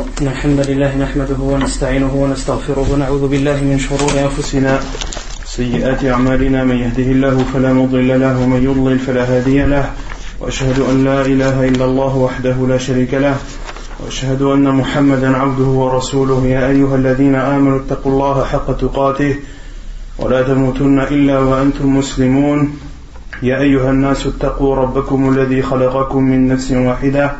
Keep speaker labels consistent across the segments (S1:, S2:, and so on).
S1: إن الحمد لله نحمده ونستعينه ونستغفره ونعوذ بالله من شرور أنفسنا سيئات أعمالنا من يهده الله فلا مضل له ومن يضلل فلا هادي له وأشهد أن لا إله إلا الله وحده لا شريك له وأشهد أن محمدا عبده ورسوله يا أيها الذين آمنوا اتقوا الله حق تقاته ولا تموتن إلا وأنتم مسلمون يا أيها الناس اتقوا ربكم الذي خلقكم من نفس واحدة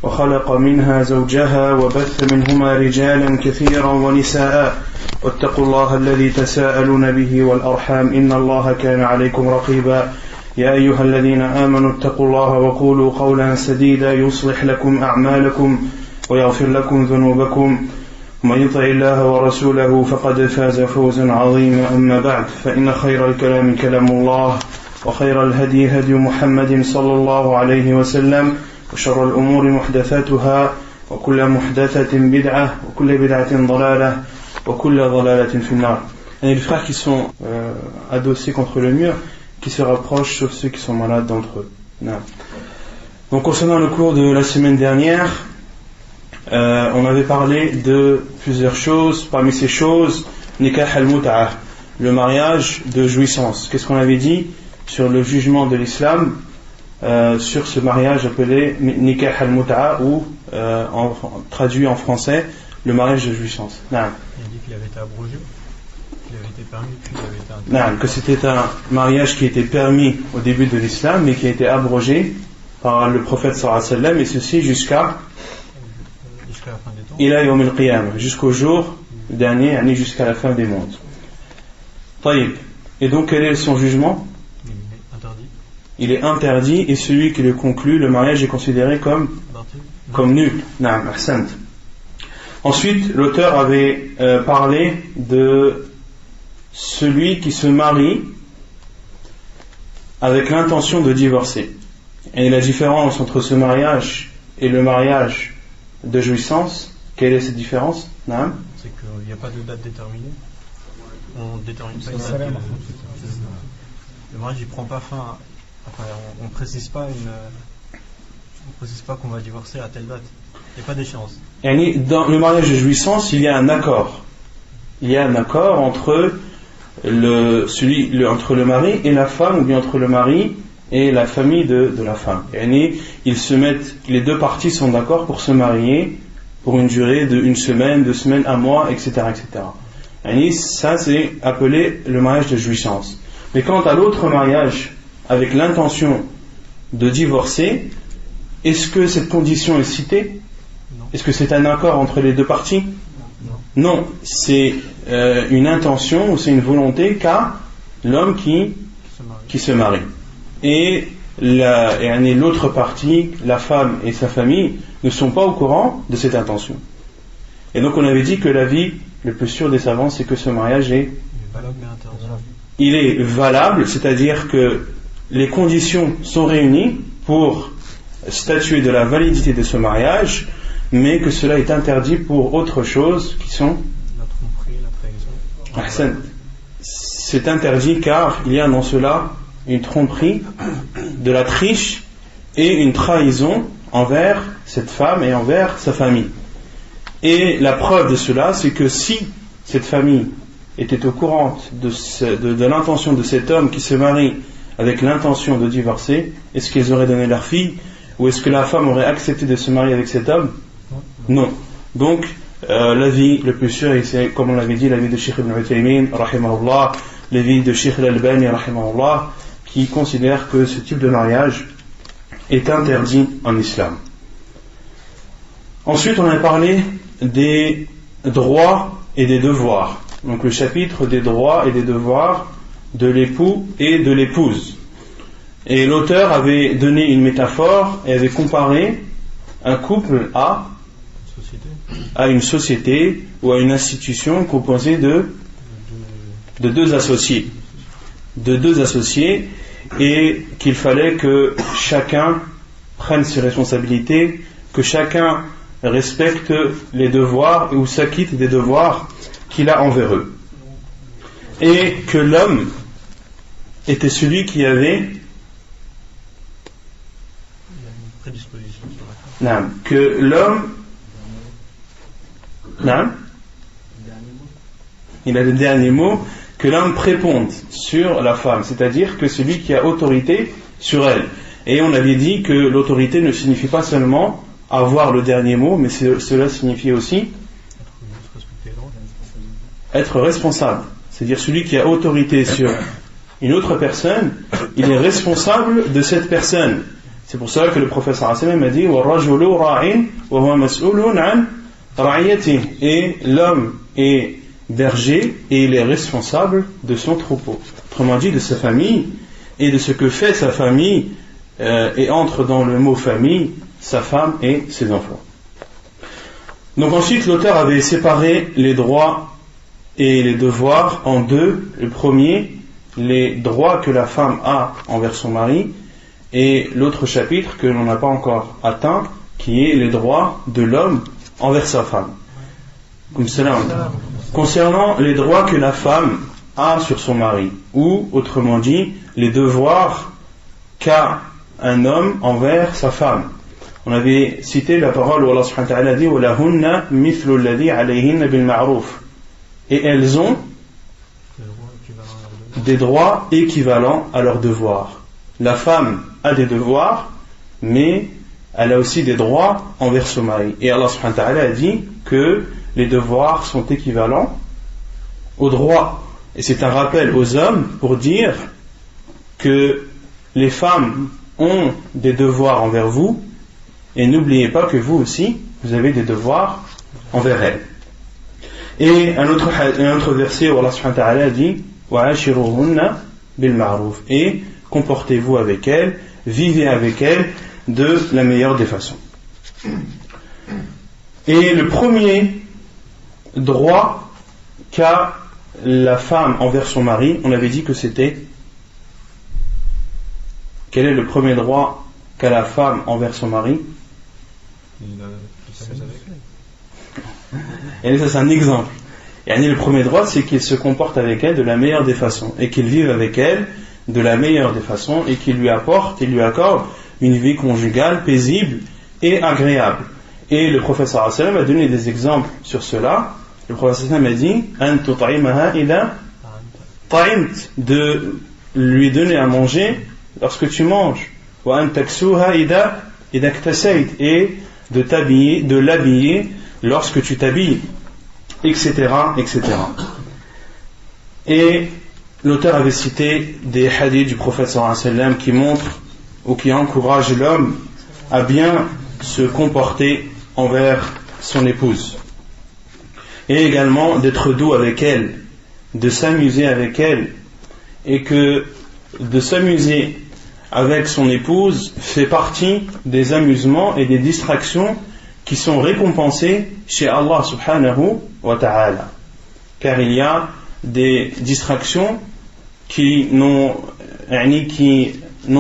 S1: وخلق منها زوجها وبث منهما رجالا كثيرا ونساء واتقوا الله الذي تساءلون به والأرحام إن الله كان عليكم رقيبا يا أيها الذين آمنوا اتقوا الله وقولوا قولا سديدا يصلح لكم أعمالكم ويغفر لكم ذنوبكم ومن يطع الله ورسوله فقد فاز فوزا عظيما أما بعد فإن خير الكلام كلام الله وخير الهدي هدي محمد صلى الله عليه وسلم وشر الأمور محدثاتها وكل محدثة بدعة وكل بدعة ضلالة وكل ضلالة في النار. Et les frères qui sont adossés contre le mur, qui se rapprochent sauf ceux qui sont malades d'entre eux. Non. Donc concernant le cours de la semaine dernière, on avait parlé de plusieurs choses. Parmi ces choses, nikah al-mut'ah, le mariage de jouissance. Qu'est-ce qu'on avait dit sur le jugement de l'islam sur ce mariage appelé nikah al-mut'ah ou traduit en français le mariage de jouissance. Non.
S2: Il a dit qu'il avait été abrogé, qu'il avait été permis, puis il avait été interdit.
S1: Non, que c'était un mariage qui était permis au début de l'islam mais qui a été abrogé par le prophète sallallahu alayhi wa sallam, et ceci jusqu'à
S2: la fin des temps.
S1: ila yawm al-qiyamah, jusqu'au jour dernier, jusqu'à la fin des mondes. Taïb. Et donc quel est son jugement? Il est interdit, et celui qui le conclut, le mariage est considéré comme nul. Naam, ahsant. Ensuite, l'auteur avait parlé de celui qui se marie avec l'intention de divorcer. Et la différence entre ce mariage et le mariage de jouissance, quelle est cette différence? Naam.
S2: C'est qu'il n'y a pas de date déterminée. On ne détermine pas une date. Le mariage il prend pas fin. Enfin, on ne précise pas qu'on va divorcer à telle date. Il n'y a pas d'échéance.
S1: Dans le mariage de jouissance, il y a un accord. Il y a un accord entre entre le mari et la femme, ou bien entre le mari et la famille de la femme. Ils se mettent, les deux parties sont d'accord pour se marier pour une durée de 1 semaine, 2 semaines, 1 mois, etc., etc. Ça, c'est appelé le mariage de jouissance. Mais quant à l'autre mariage avec l'intention de divorcer, est-ce que cette condition est citée?
S2: Non.
S1: Est-ce que c'est un accord entre les deux parties? Non, c'est une intention ou c'est une volonté qu'a l'homme qui se marie. Et l'autre partie, la femme et sa famille, ne sont pas au courant de cette intention. Et donc on avait dit que l'avis le plus sûr des savants, c'est que ce mariage est valable, c'est-à-dire que les conditions sont réunies pour statuer de la validité de ce mariage, mais que cela est interdit pour autre chose qui sont
S2: la tromperie, la trahison.
S1: C'est interdit car il y a dans cela une tromperie, de la triche et une trahison envers cette femme et envers sa famille. Et la preuve de cela, c'est que si cette famille était au courant de l'intention de cet homme qui se marie avec l'intention de divorcer, est-ce qu'ils auraient donné leur fille, ou est-ce que la femme aurait accepté de se marier avec cet homme? Non. Donc l'avis le plus sûr, et c'est comme on l'avait dit, l'avis de Cheikh Ibn Uthaymin rahimahullah, l'avis de Cheikh Al-Albani rahimahullah, qui considère que ce type de mariage est interdit en islam. Ensuite on a parlé des droits et des devoirs, donc le chapitre des droits et des devoirs de l'époux et de l'épouse. Et l'auteur avait donné une métaphore et avait comparé un couple à une société ou à une institution composée de deux associés. De deux associés, et qu'il fallait que chacun prenne ses responsabilités, que chacun respecte les devoirs ou s'acquitte des devoirs qu'il a envers eux. Et que l'homme était celui qui avait que l'homme Non. Il a le dernier mot, que l'homme préponde sur la femme, c'est-à-dire que celui qui a autorité sur elle. Et on avait dit que l'autorité ne signifie pas seulement avoir le dernier mot, mais cela signifie aussi être responsable. C'est-à-dire celui qui a autorité sur une autre personne, il est responsable de cette personne. C'est pour cela que le prophète sallallahu alayhi wa sallam a dit وَالرَّجُلُ رَاعٍ وَهُوَ مَسْئُولٌ عَنْ رَعِيَّتِهِ. Et l'homme est berger et il est responsable de son troupeau. Autrement dit, de sa famille et de ce que fait sa famille, et entre dans le mot famille sa femme et ses enfants. Donc ensuite, l'auteur avait séparé les droits et les devoirs en deux. Le premier, les droits que la femme a envers son mari, et l'autre chapitre que l'on n'a pas encore atteint, qui est les droits de l'homme envers sa femme. Concernant les droits que la femme a sur son mari, ou autrement dit, les devoirs qu'a un homme envers sa femme. On avait cité la parole où Allah subhanahu wa ta'ala dit وَلَهُنَّ مِثْلُ الَّذِي عَلَيْهِنَّ بِالْمَعْرُوفِ. Et elles ont des droits équivalents à leurs devoirs. La femme a des devoirs, mais elle a aussi des droits envers son mari. Et Allah subhanahu wa ta'ala a dit que les devoirs sont équivalents aux droits. Et c'est un rappel aux hommes pour dire que les femmes ont des devoirs envers vous, et n'oubliez pas que vous aussi, vous avez des devoirs envers elles. Et un autre verset où Allah subhanahu wa ta'ala dit وَعَاشِرُوهُنَّ بِالْمَعْرُوفِ. Et comportez-vous avec elles, vivez avec elles de la meilleure des façons. Et le premier droit qu'a la femme envers son mari, on avait dit que c'était... Quel est le premier droit qu'a la femme envers son mari? Et ça, c'est un exemple. Et le premier droit, c'est qu'il se comporte avec elle de la meilleure des façons, et qu'il vive avec elle de la meilleure des façons, et qu'il lui apporte et lui accorde une vie conjugale paisible et agréable. Et le prophète sallallahu alayhi wa sallam a donné des exemples sur cela. Le prophète sallallahu alayhi wa sallam a dit أن تطعمها إذا طعمت, de lui donner à manger lorsque tu manges, وأن تكسوها إذا اكتسيت, et de t'habiller, de l'habiller lorsque tu t'habilles, etc., etc. Et l'auteur avait cité des hadiths du prophète sallallahu alayhi wa sallam qui montrent ou qui encouragent l'homme à bien se comporter envers son épouse, et également d'être doux avec elle, de s'amuser avec elle, et que de s'amuser avec son épouse fait partie des amusements et des distractions qui sont récompensés chez Allah subhanahu wa ta'ala. Car il y a des distractions qui n'ont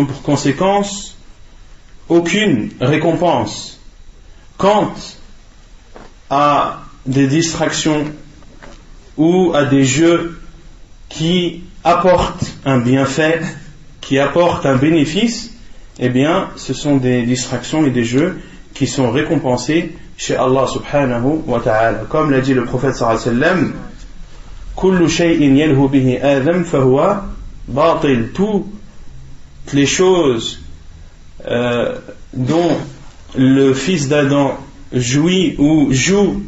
S1: pour conséquence aucune récompense. Quant à des distractions ou à des jeux qui apportent un bienfait, qui apportent un bénéfice, eh bien ce sont des distractions et des jeux qui sont récompensés chez Allah subhanahu wa ta'ala. Comme l'a dit le prophète sallallahu alayhi wa sallam, kullu shay'in yalhu bihi adam fahuwa batil. Toutes les choses dont le fils d'Adam jouit ou joue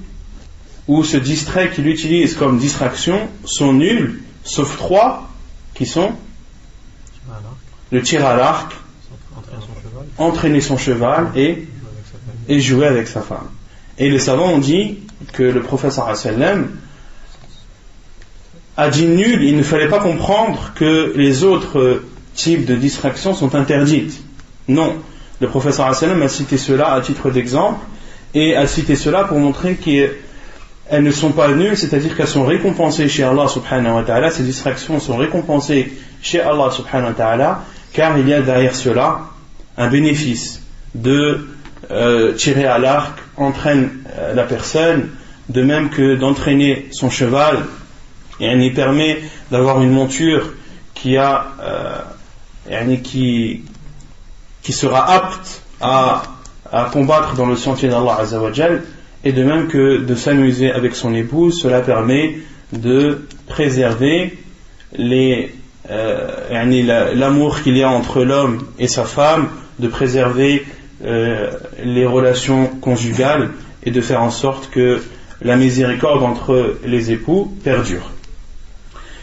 S1: ou se distrait, qu'il utilise comme distraction, sont nulles, sauf trois qui sont le tir à l'arc, entraîner son cheval et jouer avec sa femme. Et les savants ont dit que le prophète sallallahu alayhi wa sallam a dit nul, il ne fallait pas comprendre que les autres types de distractions sont interdites. Non, le prophète sallallahu alayhi wa sallam a cité cela à titre d'exemple, et a cité cela pour montrer qu'elles ne sont pas nulles, c'est-à-dire qu'elles sont récompensées chez Allah subhanahu wa ta'ala. Ces distractions sont récompensées chez Allah subhanahu wa ta'ala, car il y a derrière cela un bénéfice. De tirer à l'arc entraîne la personne, de même que d'entraîner son cheval, et il permet d'avoir une monture qui sera apte à combattre dans le sentier d'Allah azza wa jal. et de même que de s'amuser avec son épouse, cela permet de préserver l'amour qu'il y a entre l'homme et sa femme, de préserver les relations conjugales et de faire en sorte que la miséricorde entre les époux perdure.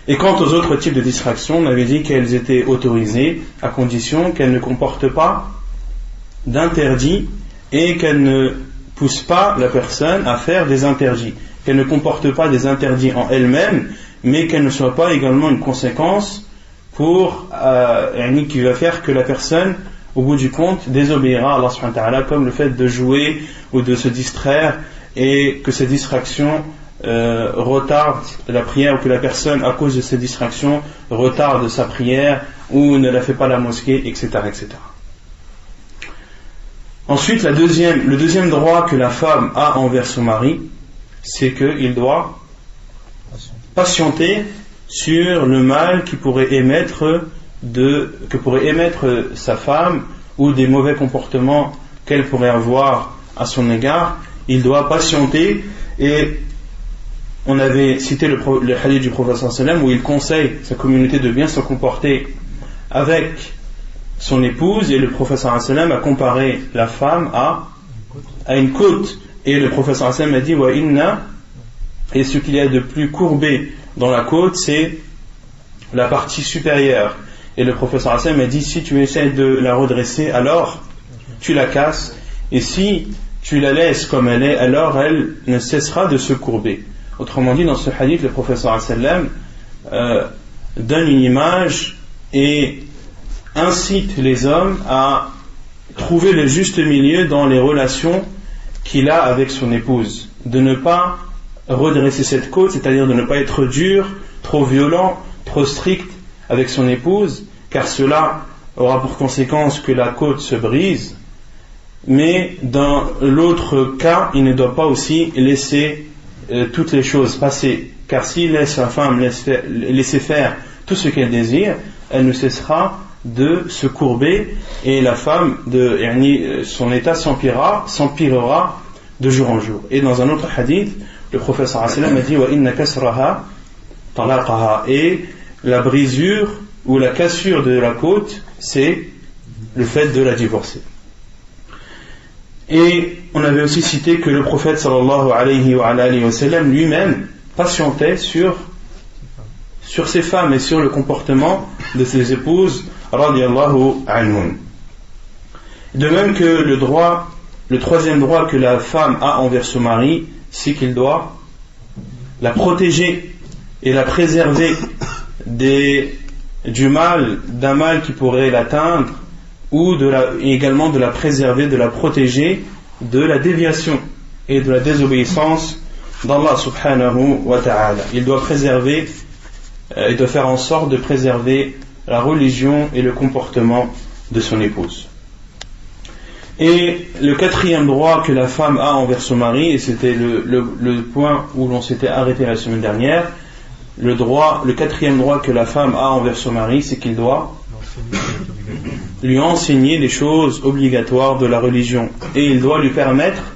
S1: Et quant aux autres types de distractions, on avait dit qu'elles étaient autorisées à condition qu'elles ne comportent pas d'interdits et qu'elles ne poussent pas la personne à faire des interdits, qu'elles ne comportent pas des interdits en elles-mêmes, mais qu'elles ne soient pas également une conséquence qui va faire que la personne, au bout du compte, désobéira à Allah subhanahu wa ta'ala, comme le fait de jouer ou de se distraire, et que ces distractions retardent la prière, ou que la personne, à cause de ces distractions, retarde sa prière ou ne la fait pas à la mosquée, etc., etc. Ensuite, le deuxième droit que la femme a envers son mari, c'est qu'il doit patienter sur le mal que pourrait émettre sa femme, ou des mauvais comportements qu'elle pourrait avoir à son égard. Il doit patienter, et on avait cité le hadith du prophète sallallahu alayhi wa sallam où il conseille sa communauté de bien se comporter avec son épouse, et le prophète sallallahu alayhi wa sallam a comparé la femme à une côte, et le prophète sallallahu alayhi wa sallam a dit wa inna, et ce qu'il y a de plus courbé dans la côte, c'est la partie supérieure, et le prophète sallallahu alayhi wa sallam a dit si tu essaies de la redresser, alors tu la casses, et si tu la laisses comme elle est, alors elle ne cessera de se courber. Autrement dit, dans ce hadith, le prophète sallallahu alayhi wa sallam donne une image et incite les hommes à trouver le juste milieu dans les relations qu'il a avec son épouse, de ne pas redresser cette côte, c'est-à-dire de ne pas être dur, trop violent, trop strict avec son épouse, car cela aura pour conséquence que la côte se brise. Mais dans l'autre cas, il ne doit pas aussi laisser toutes les choses passer, car s'il laisse sa femme laisser faire tout ce qu'elle désire, elle ne cessera de se courber, et la femme, son état s'empirera de jour en jour. Et dans un autre hadith, le prophète sallallahu alayhi wa sallam a dit wa inna kasraha talaqaha, et la brisure ou la cassure de la côte, c'est le fait de la divorcer. Et on avait aussi cité que le prophète sallallahu alayhi wa sallam lui-même patientait sur ses femmes et sur le comportement de ses épouses radiyallahu anhum. De même que le troisième droit que la femme a envers son mari, c'est qu'il doit la protéger et la préserver d'un mal qui pourrait l'atteindre, ou également de la préserver, de la protéger de la déviation et de la désobéissance d'Allah subhanahu wa ta'ala. Il doit préserver et doit faire en sorte de préserver la religion et le comportement de son épouse. Et le quatrième droit que la femme a envers son mari, et c'était le point où l'on s'était arrêté la semaine dernière, le quatrième droit que la femme a envers son mari, c'est qu'il doit lui enseigner les choses obligatoires de la religion, et il doit lui permettre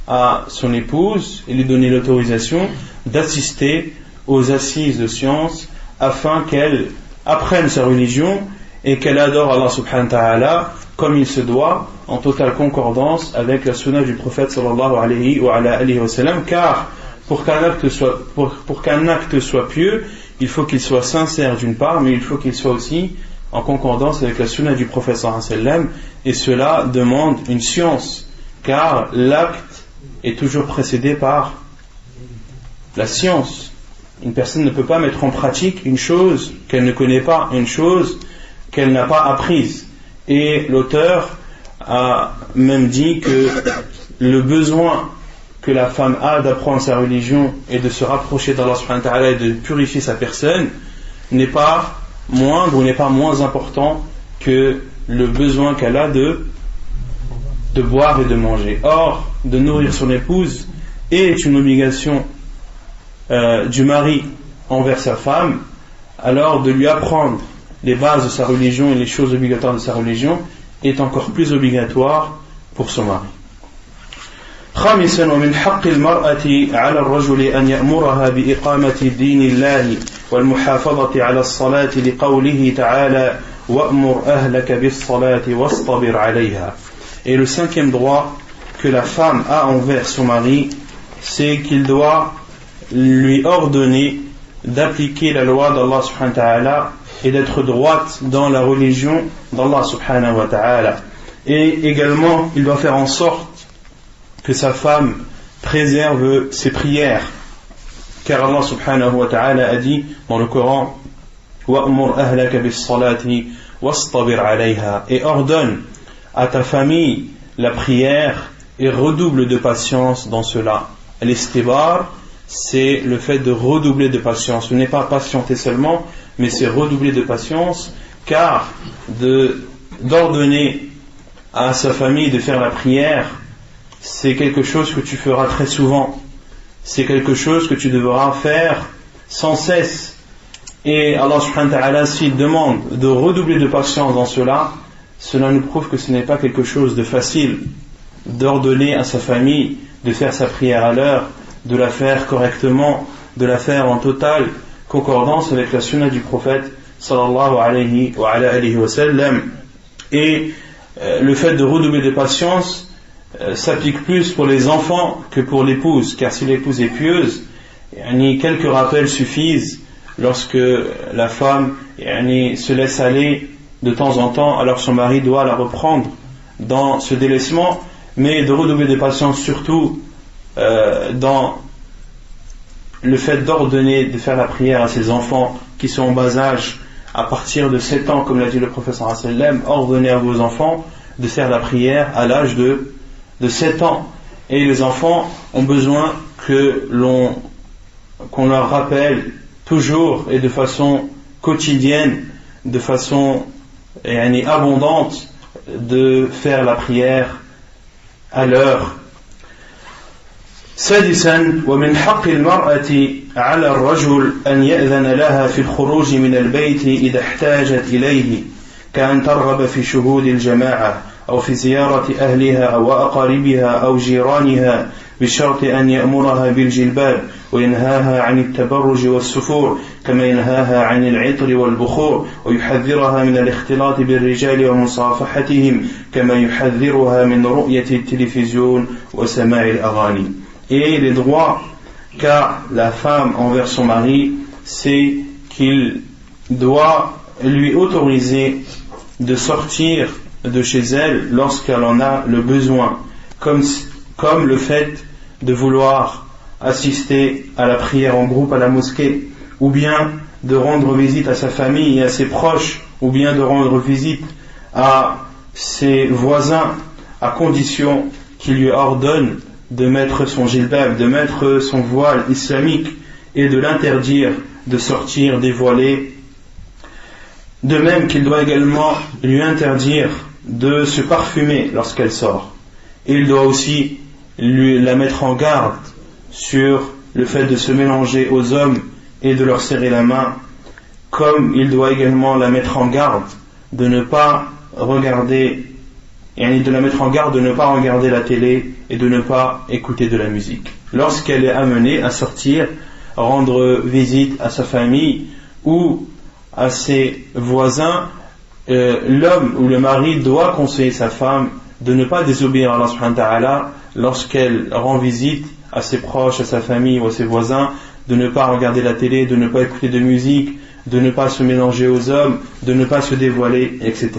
S1: à son épouse et lui donner l'autorisation d'assister aux assises de science afin qu'elle apprenne sa religion et qu'elle adore Allah subhanahu wa ta'ala comme il se doit, en totale concordance avec la sunna du prophète sallallahu alayhi wa sallam, car pour qu'un acte soit pieux, il faut qu'il soit sincère d'une part, mais il faut qu'il soit aussi en concordance avec la sunna du prophète sallallahu alayhi wa sallam, et cela demande une science, car l'acte est toujours précédé par la science. Une personne ne peut pas mettre en pratique une chose qu'elle ne connaît pas, une chose qu'elle n'a pas apprise. Et l'auteur a même dit que le besoin que la femme a d'apprendre sa religion et de se rapprocher d'Allah subhanahu wa ta'ala et de purifier sa personne n'est pas moindre ou n'est pas moins important que le besoin qu'elle a de boire et de manger. Or, de nourrir son épouse est une obligation du mari envers sa femme, alors de lui apprendre les bases de sa religion et les choses obligatoires de sa religion est encore plus obligatoire pour son mari. خامسا ومن حق المرأة على الرجل أن يأمرها بإقامة دين الله والمحافظة على الصلاة لقوله تعالى وأمر أهلك بالصلاة واصطبر عليها. Et le cinquième droit que la femme a envers son mari, c'est qu'il doit lui ordonner d'appliquer la loi d'Allah subhanahu wa ta'ala et d'être droite dans la religion d'Allah subhanahu wa ta'ala. Et également, il doit faire en sorte que sa femme préserve ses prières, car Allah subhanahu wa ta'ala a dit dans le Coran وَأْمُرْ أَهْلَكَ بِالصَّلَاةِ وَاسْطَبِرْ عَلَيْهَا, et ordonne à ta famille la prière et redouble de patience dans cela. L'istibar, c'est le fait de redoubler de patience. Ce n'est pas patienter seulement, mais c'est redoubler de patience, car d'ordonner à sa famille de faire la prière, c'est quelque chose que tu feras très souvent. C'est quelque chose que tu devras faire sans cesse. Et Allah subhanahu wa ta'ala, s'il demande de redoubler de patience dans cela, cela nous prouve que ce n'est pas quelque chose de facile d'ordonner à sa famille de faire sa prière à l'heure, de la faire correctement, de la faire en totale concordance avec la sunna du prophète sallallahu alayhi wa sallam. Et le fait de redoubler de patience s'applique plus pour les enfants que pour l'épouse, car si l'épouse est pieuse, quelques rappels suffisent lorsque la femme se laisse aller de temps en temps, alors son mari doit la reprendre dans ce délaissement, mais de redoubler de patience surtout dans le fait d'ordonner de faire la prière à ses enfants qui sont en bas âge à partir de 7 ans, comme l'a dit le prophète sallallahu alayhi wa sallam, ordonnez à vos enfants de faire la prière à l'âge de 7 ans. Et les enfants ont besoin qu'on leur rappelle toujours et de façon quotidienne, de façon abondante, de faire la prière à l'heure. سادسا ومن حق المرأة على الرجل أن يأذن لها في الخروج من البيت إذا احتاجت إليه كأن ترغب في شهود الجماعة أو في زيارة أهلها أو أقاربها أو جيرانها بشرط أن يأمرها بالجلباب وينهاها عن التبرج والسفور كما ينهاها عن العطر والبخور ويحذرها من الاختلاط بالرجال ومصافحتهم كما يحذرها من رؤية التلفزيون وسماع الأغاني. Et les droits qu'a la femme envers son mari, c'est qu'il doit lui autoriser de sortir de chez elle lorsqu'elle en a le besoin, comme le fait de vouloir assister à la prière en groupe à la mosquée, ou bien de rendre visite à sa famille et à ses proches, ou bien de rendre visite à ses voisins, à condition qu'il lui ordonne de mettre son jilbab, de mettre son voile islamique et de l'interdire de sortir dévoilé. De même qu'il doit également lui interdire de se parfumer lorsqu'elle sort. Et il doit aussi la mettre en garde sur le fait de se mélanger aux hommes et de leur serrer la main, comme il doit également la mettre en garde de ne pas regarder la télé et de ne pas écouter de la musique. Lorsqu'elle est amenée à sortir, rendre visite à sa famille ou à ses voisins, l'homme ou le mari doit conseiller sa femme de ne pas désobéir à Allah subhanahu wa ta'ala lorsqu'elle rend visite à ses proches, à sa famille ou à ses voisins, de ne pas regarder la télé, de ne pas écouter de musique, de ne pas se mélanger aux hommes, de ne pas se dévoiler, etc.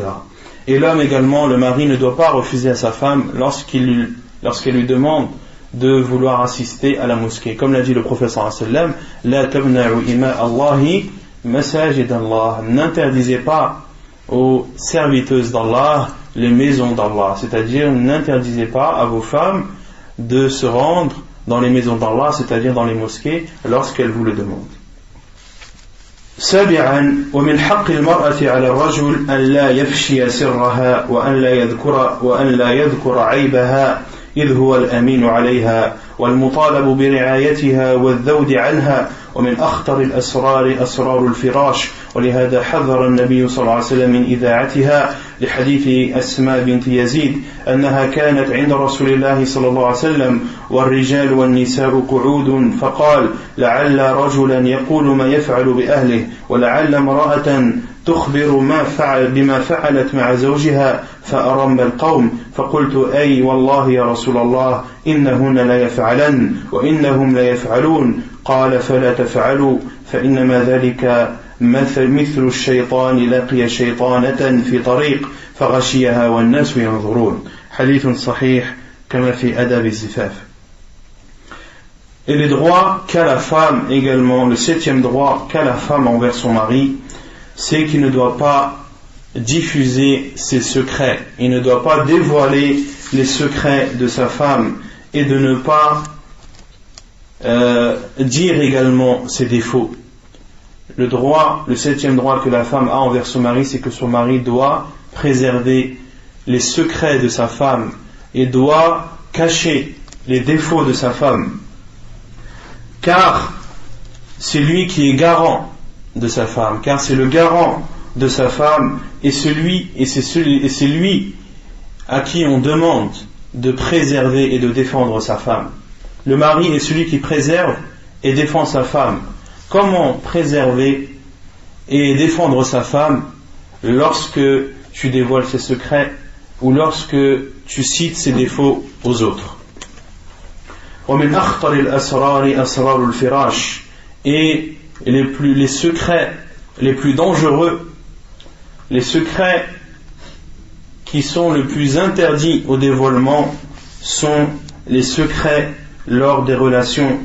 S1: Et l'homme également, le mari, ne doit pas refuser à sa femme lorsqu'elle lui demande de vouloir assister à la mosquée. Comme l'a dit le prophète sallallahu alayhi wa sallam, La tabna'u ima Allahi masajid Allah. N'interdisez pas aux serviteuses d'Allah les maisons d'Allah. C'est-à-dire, n'interdisez pas à vos femmes de se rendre dans les maisons d'Allah, c'est-à-dire dans les mosquées, lorsqu'elles vous le demandent. سابعا ومن حق المرأة على الرجل أن لا يفشي سرها وأن لا يذكر عيبها إذ هو الأمين عليها والمطالب برعايتها والذود عنها ومن أخطر الأسرار أسرار الفراش ولهذا حذر النبي صلى الله عليه وسلم من إذاعتها لحديث أسماء بنت يزيد أنها كانت عند رسول الله صلى الله عليه وسلم والرجال والنساء قعود فقال لعل رجلا يقول ما يفعل بأهله ولعل امرأة تخبر بما فعلت مع زوجها فأرم القوم فقلت أي والله يا رسول الله إنهن لا يفعلن وإنهم لا يفعلون قال فلا تفعلوا فإنما ذلك مثل الشيطان لقي شيطانة في طريق فغشيها والناس ينظرون حديث صحيح كما في أدب الزفاف. Et les droits qu'a la femme également, le 7e droit qu'a la femme envers son mari, c'est qu'il ne doit pas diffuser ses secrets, il ne doit pas dévoiler les secrets de sa femme et de ne pas dire également ses défauts. Le 7e droit que la femme a envers son mari, c'est que son mari doit préserver les secrets de sa femme et doit cacher les défauts de sa femme, car c'est lui qui est garant de sa femme, car c'est le garant de sa femme et c'est lui à qui on demande de préserver et de défendre sa femme. Le mari est celui qui préserve et défend sa femme. Comment préserver et défendre sa femme lorsque tu dévoiles ses secrets ou lorsque tu cites ses défauts aux autres? Et les secrets les plus dangereux, les secrets qui sont le plus interdits au dévoilement sont les secrets lors des relations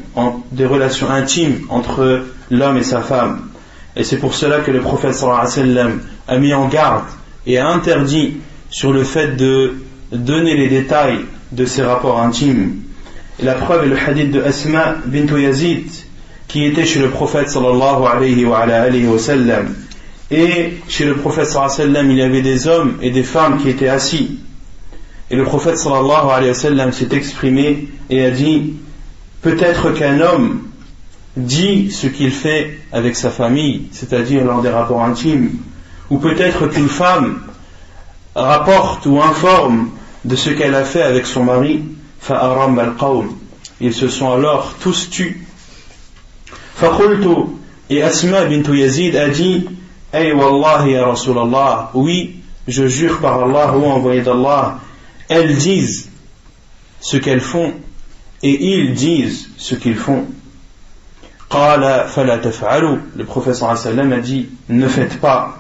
S1: intimes entre l'homme et sa femme. Et c'est pour cela que le prophète sallallahu alayhi wa sallam a mis en garde et a interdit sur le fait de donner les détails de ces rapports intimes. Et la preuve est le hadith de Asma bint Yazid qui était chez le prophète sallallahu alayhi wa sallam. Et chez le prophète sallallahu alayhi wa sallam il y avait des hommes et des femmes qui étaient assis. Et le prophète sallallahu alayhi wa sallam s'est exprimé et a dit: peut-être qu'un homme dit ce qu'il fait avec sa famille, c'est-à-dire lors des rapports intimes, ou peut-être qu'une femme rapporte ou informe de ce qu'elle a fait avec son mari, فَأَرَمَّ الْقَوْمِ, ils se sont alors tous tus. فَقُلْتُ, et Asma bint Yazid a dit: Ay wallahi ya Rasulallah, oui, je jure par Allah, ô envoyé d'Allah, elles disent ce qu'elles font et ils disent ce qu'ils font. Qala fala taf'alu, le prophète sallallahu alayhi wa sallam a dit: ne faites pas,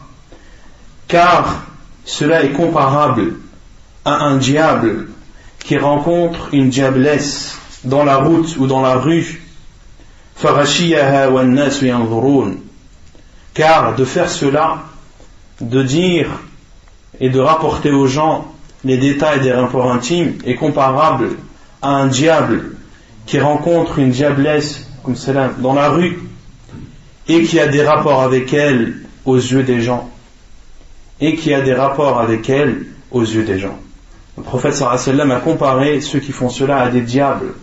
S1: car cela est comparable à un diable qui rencontre une diablesse dans la route ou dans la rue, farashiyaha wan nasu yanzurun, car de faire cela, de dire et de rapporter aux gens les détails des rapports intimes est comparable à un diable qui rencontre une diablesse comme cela dans la rue et qui a des rapports avec elle aux yeux des gens. Et qui a des rapports avec elle aux yeux des gens. Le prophète sallallahu alayhi wa sallam a comparé ceux qui font cela à des diables,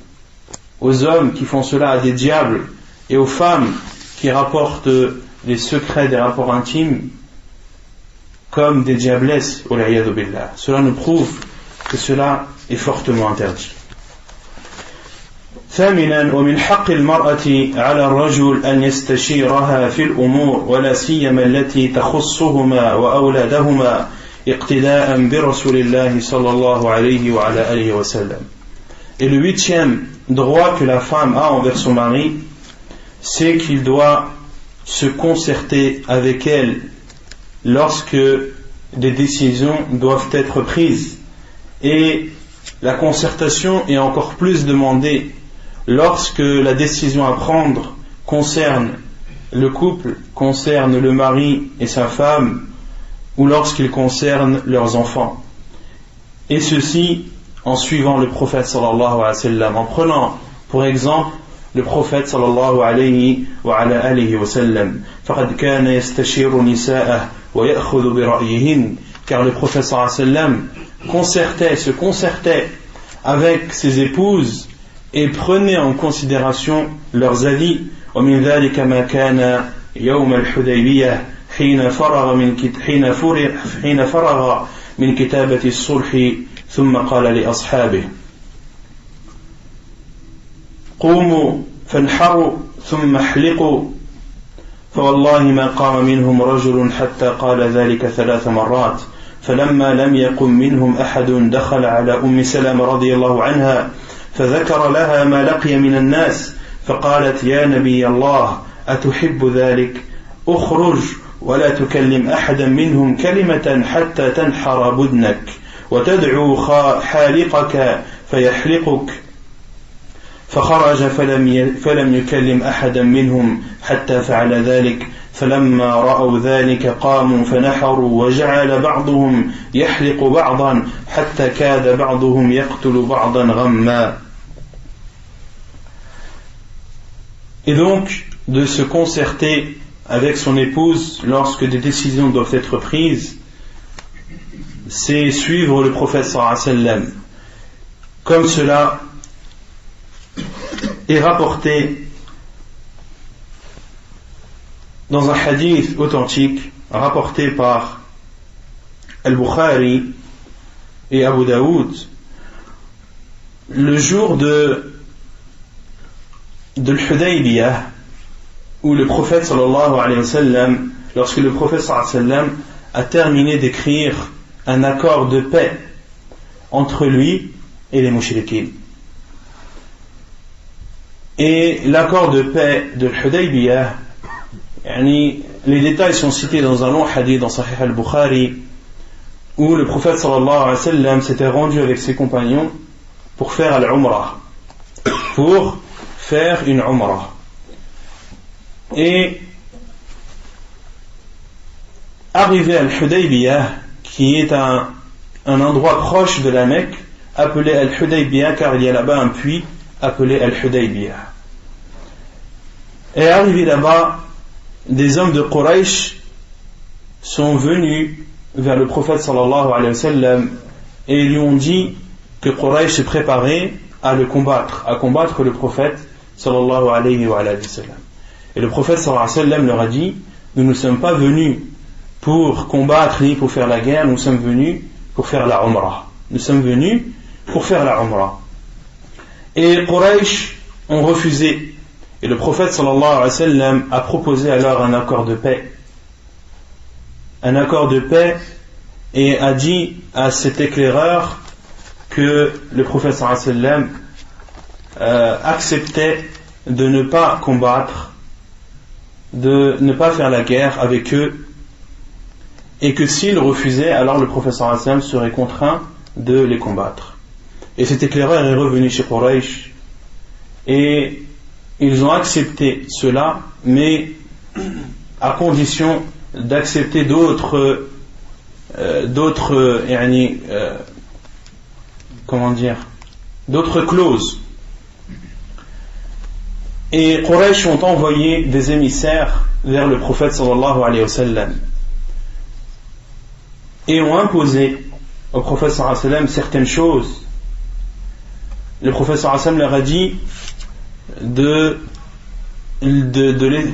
S1: aux hommes qui font cela à des diables et aux femmes qui rapportent les secrets des rapports intimes comme des diablesses. Cela nous prouve que cela est fortement interdit. ثامنا ومن حق المرأة على الرجل أن يستشيرها في الأمور ولا سيما التي تخصهما وأولادهما اقتداء برسول الله صلى الله عليه وعلى آله وسلم. Et le 8e droit que la femme a envers son mari, c'est qu'il doit se concerter avec elle lorsque des décisions doivent être prises. Et la concertation est encore plus demandée lorsque la décision à prendre concerne le couple, concerne le mari et sa femme, ou lorsqu'il concerne leurs enfants. Et ceci en suivant le prophète sallallahu alayhi wa sallam, en prenant pour exemple le prophète sallallahu alayhi wa sallam. فَقَدْ كَانَ يَسْتَشِيرُ نِسَاءَهُ وَيَأْخُذُ بِرَأْيِهِنْ, car le prophète sallallahu alayhi wa sallam se concertait avec ses épouses et prenait en considération leurs avis. ومن ذلك ما كان يوم الحديبية حين فرغ من كتابة الصلح ثم قال لأصحابه قوموا فانحروا ثم احلقوا فوالله ما قام منهم رجل حتى قال ذلك 3 مرات فلما لم يقم منهم أحد دخل على أم سلمة رضي الله عنها فذكر لها ما لقي من الناس فقالت يا نبي الله أتحب ذلك أخرج ولا تكلم أحدا منهم كلمة حتى تنحر بدنك وتدعو حالقك فيحلقك فخرج فلم يكلم أحدا منهم حتى فعل ذلك فلما رأوا ذلك قاموا فنحروا وجعل بعضهم يحلق بعضا حتى كاد بعضهم يقتل بعضا غما. Et donc, de se concerter avec son épouse lorsque des décisions doivent être prises, c'est suivre le prophète sallallahu alayhi wa sallam. Comme cela est rapporté dans un hadith authentique rapporté par Al-Bukhari et Abu Daoud, le jour de l'Hudaybiyah, où le prophète sallallahu alayhi wa sallam, lorsque le prophète sallallahu alayhi wa sallam a terminé d'écrire un accord de paix entre lui et les mushrikins. Et l'accord de paix de l'Hudaybiyah, les détails sont cités dans un long hadith dans Sahih al-Bukhari, où le prophète sallallahu alayhi wa sallam s'était rendu avec ses compagnons pour faire al-Umrah, pour faire une Umrah. Et arrivé à Al-Hudaybiyah, qui est un endroit proche de la Mecque, appelé Al-Hudaybiyah car il y a là-bas un puits appelé Al-Hudaybiyah. Et arrivé là-bas, des hommes de Quraysh sont venus vers le prophète sallallahu alayhi wa sallam et lui ont dit que Quraysh se préparait à combattre le prophète sallallahu alayhi wa sallam. Et le prophète sallallahu alayhi wa sallam leur a dit: nous ne sommes pas venus pour combattre ni pour faire la guerre, nous sommes venus pour faire la Umrah. Nous sommes venus pour faire la Umrah. Et Quraysh ont refusé. Et le prophète sallallahu alayhi wa sallam a proposé alors un accord de paix. Un accord de paix, et a dit à cet éclaireur que le prophète sallallahu alayhi wa sallam acceptait de ne pas combattre, de ne pas faire la guerre avec eux, et que s'ils refusaient, alors le prophète sallallahu alayhi wa sallam serait contraint de les combattre. Et cet éclaireur est revenu chez Quraysh, et ils ont accepté cela, mais à condition d'accepter d'autres clauses. Et Quraysh ont envoyé des émissaires vers le prophète sallallahu alayhi wa sallam et ont imposé au prophète sallallahu alayhi wa sallam certaines choses. Le prophète sallallahu alayhi wa sallam leur a dit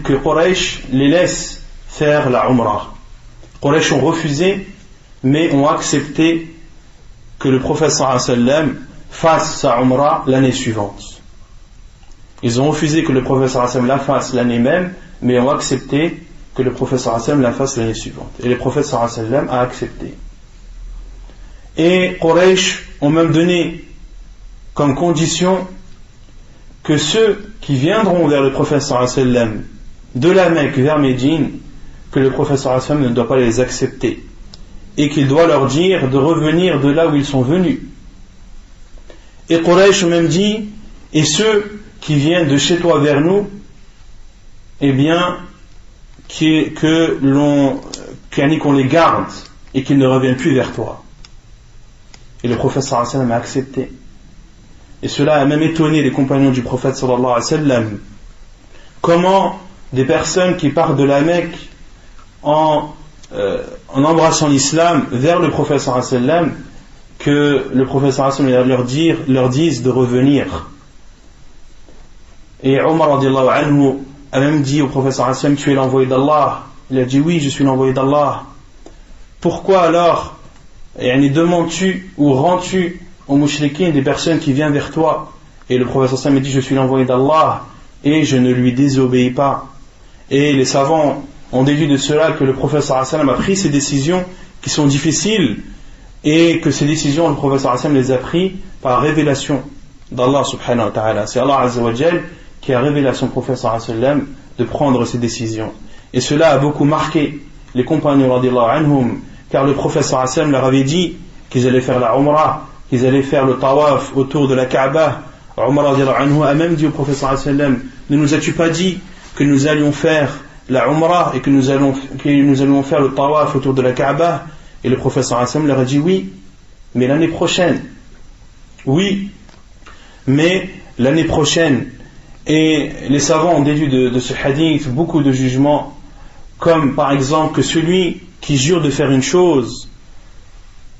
S1: que Quraysh les laisse faire la Umrah. Quraysh ont refusé, mais ont accepté que le prophète sallallahu alayhi wa sallam fasse sa Umrah l'année suivante. Ils ont refusé que le prophète sallallahu alayhi wa sallam la fasse l'année même, mais ont accepté que le prophète sallallahu alayhi wa sallam la fasse l'année suivante. Et le prophète sallallahu alayhi wa sallam a accepté. Et Quraysh ont même donné comme condition que ceux qui viendront vers le prophète sallallahu alayhi wa sallam de la Mecque vers Médine, que le prophète sallallahu alayhi wa sallam ne doit pas les accepter et qu'il doit leur dire de revenir de là où ils sont venus. Et Quraysh ont même dit: et ceux qui viennent de chez toi vers nous, eh bien qu'on les garde et qu'ils ne reviennent plus vers toi. Et le prophète sallallahu alayhi wa sallam a accepté. Et cela a même étonné les compagnons du prophète sallallahu alayhi wa sallam. Comment des personnes qui partent de la Mecque en embrassant l'islam vers le prophète sallallahu alayhi wa sallam, que le prophète sallallahu alayhi wa sallam leur dise de revenir. Et Omar radiallahu anhu a même dit au prophète sallallahu alayhi wa sallam, tu es l'envoyé d'Allah? Il a dit oui, je suis l'envoyé d'Allah. Pourquoi alors demandes-tu ou rends-tu aux mouchriquins des personnes qui viennent vers toi? Et le prophète sallallahu alayhi wa sallam a dit, je suis l'envoyé d'Allah et je ne lui désobéis pas. Et les savants ont déduit de cela que le prophète sallallahu alayhi wa sallam a pris ces décisions qui sont difficiles, et que ces décisions, le prophète sallallahu alayhi wa sallam les a prises par révélation d'Allah subhanahu wa ta'ala. C'est Allah azza wa jal qui a révélé à son prophète sallallahu alayhi wa sallam de prendre ces décisions. Et cela a beaucoup marqué les compagnons radiyallahu anhum, car le prophète sallallahu alayhi wa sallam leur avait dit qu'ils allaient faire la umrah, qu'ils allaient faire le tawaf autour de la Kaaba. Omar radiyallahu anhu a même dit au prophète sallallahu alayhi wa sallam, ne nous as-tu pas dit que nous allions faire la umrah et que nous allons faire le tawaf autour de la Kaaba? Et le prophète sallallahu alayhi wa sallam leur a dit oui, mais l'année prochaine. Oui, mais l'année prochaine. Et les savants ont déduit de ce hadith beaucoup de jugements, comme par exemple que celui qui jure de faire une chose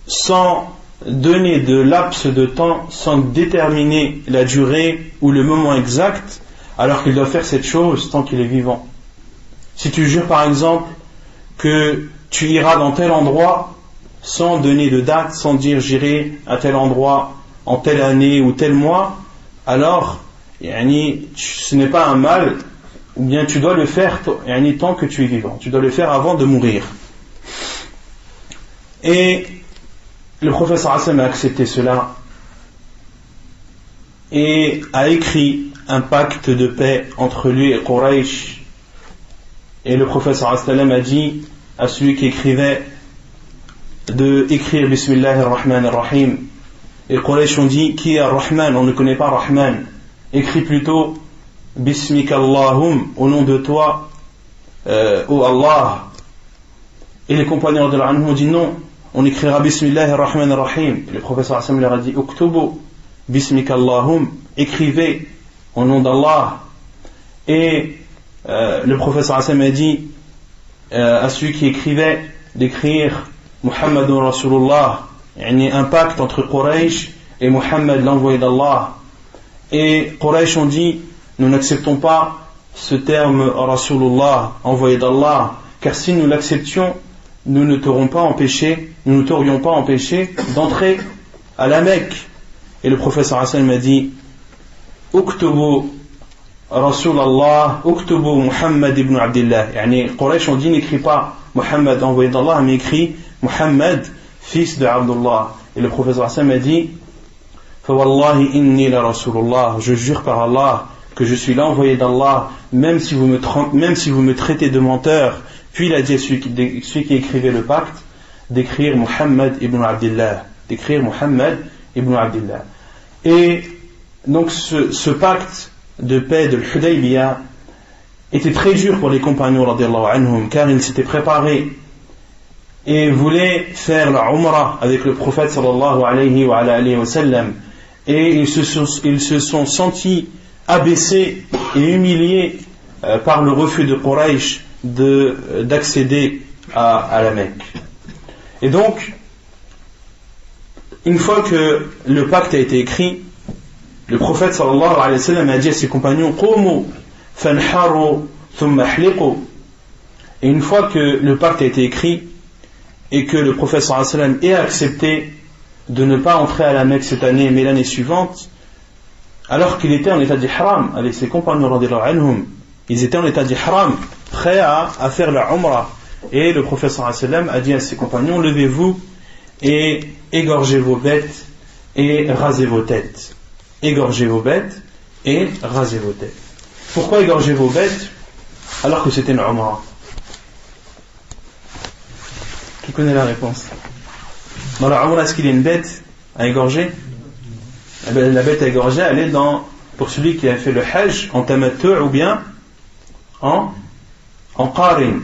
S1: sans donner de laps de temps, sans déterminer la durée ou le moment exact, alors qu'il doit faire cette chose tant qu'il est vivant. Si tu jures par exemple que tu iras dans tel endroit sans donner de date, sans dire j'irai à tel endroit en telle année ou tel mois, alors ce n'est pas un mal, ou bien tu dois le faire tant que tu es vivant, tu dois le faire avant de mourir. Et le prophète sallallahu alayhi wa sallam a accepté cela et a écrit un pacte de paix entre lui et Quraysh. Et le prophète sallallahu alayhi wa sallam a dit à celui qui écrivait de écrire Bismillahir Rahmanir Rahim. Et Quraysh ont dit, qui est Rahman? On ne connaît pas Rahman. Écris plutôt Bismikallahum, au nom de toi, ô Allah. Et les compagnons de l'anhu ont dit non, on écrira Bismillahir Rahmanir Rahim. Et le prophète sallallahu alayhi wa sallam leur a dit Uktubu Bismikallahum, écrivez au nom d'Allah. Et le prophète sallallahu alayhi wa sallam a dit à celui qui écrivait d'écrire Muhammadun Rasulullah, un pacte entre Quraysh et Muhammad, l'envoyé d'Allah. Et Quraysh ont dit, nous n'acceptons pas ce terme Rasulullah, envoyé d'Allah, car si nous l'acceptions, nous ne t'aurions pas empêché d'entrer à la Mecque. Et le prophète sallallahu alayhi wa sallam a dit, Uktubu Rasulallah, Uktubu Muhammad ibn Abdillah. Quraysh ont dit, n'écris pas Muhammad, envoyé d'Allah, mais écrit Muhammad, fils de Abdullah. Et le prophète sallallahu alayhi wa sallam a dit, Fawallahi inni la Rasulullah, je jure par Allah que je suis l'envoyé d'Allah, même si vous me traitez de menteur. Puis il a dit à celui qui écrivait le pacte d'écrire Muhammad ibn Abdillah, Et donc ce pacte de paix de l'Hudaybiyah était très dur pour les compagnons radiyallahu anhum, car ils s'étaient préparés et voulaient faire la umrah avec le prophète sallallahu alayhi wa sallam, et ils se sont sentis abaissés et humiliés par le refus de Quraysh d'accéder à la Mecque. Et donc, une fois que le pacte a été écrit, le prophète sallallahu alayhi wa sallam a dit à ses compagnons, Qumu fanharu thumma ahliqu. Et une fois que le pacte a été écrit et que le prophète sallallahu alayhi wa sallam ait accepté de ne pas entrer à la Mecque cette année mais l'année suivante, alors qu'il était en état d'ihram avec ses compagnons radiyallahu anhum, ils étaient en état d'ihram, prêts à faire la umrah, et le prophète sallallahu alayhi wa sallam a dit à ses compagnons, levez-vous et égorgez vos bêtes et rasez vos têtes. Égorgez vos bêtes et rasez vos têtes. Pourquoi égorger vos bêtes alors que c'était une umrah? Qui connaît la réponse? Dans la umrah, est-ce qu'il y a une bête à égorger? La bête à égorger, elle est pour celui qui a fait le hajj en tamattu' ou bien en qarin.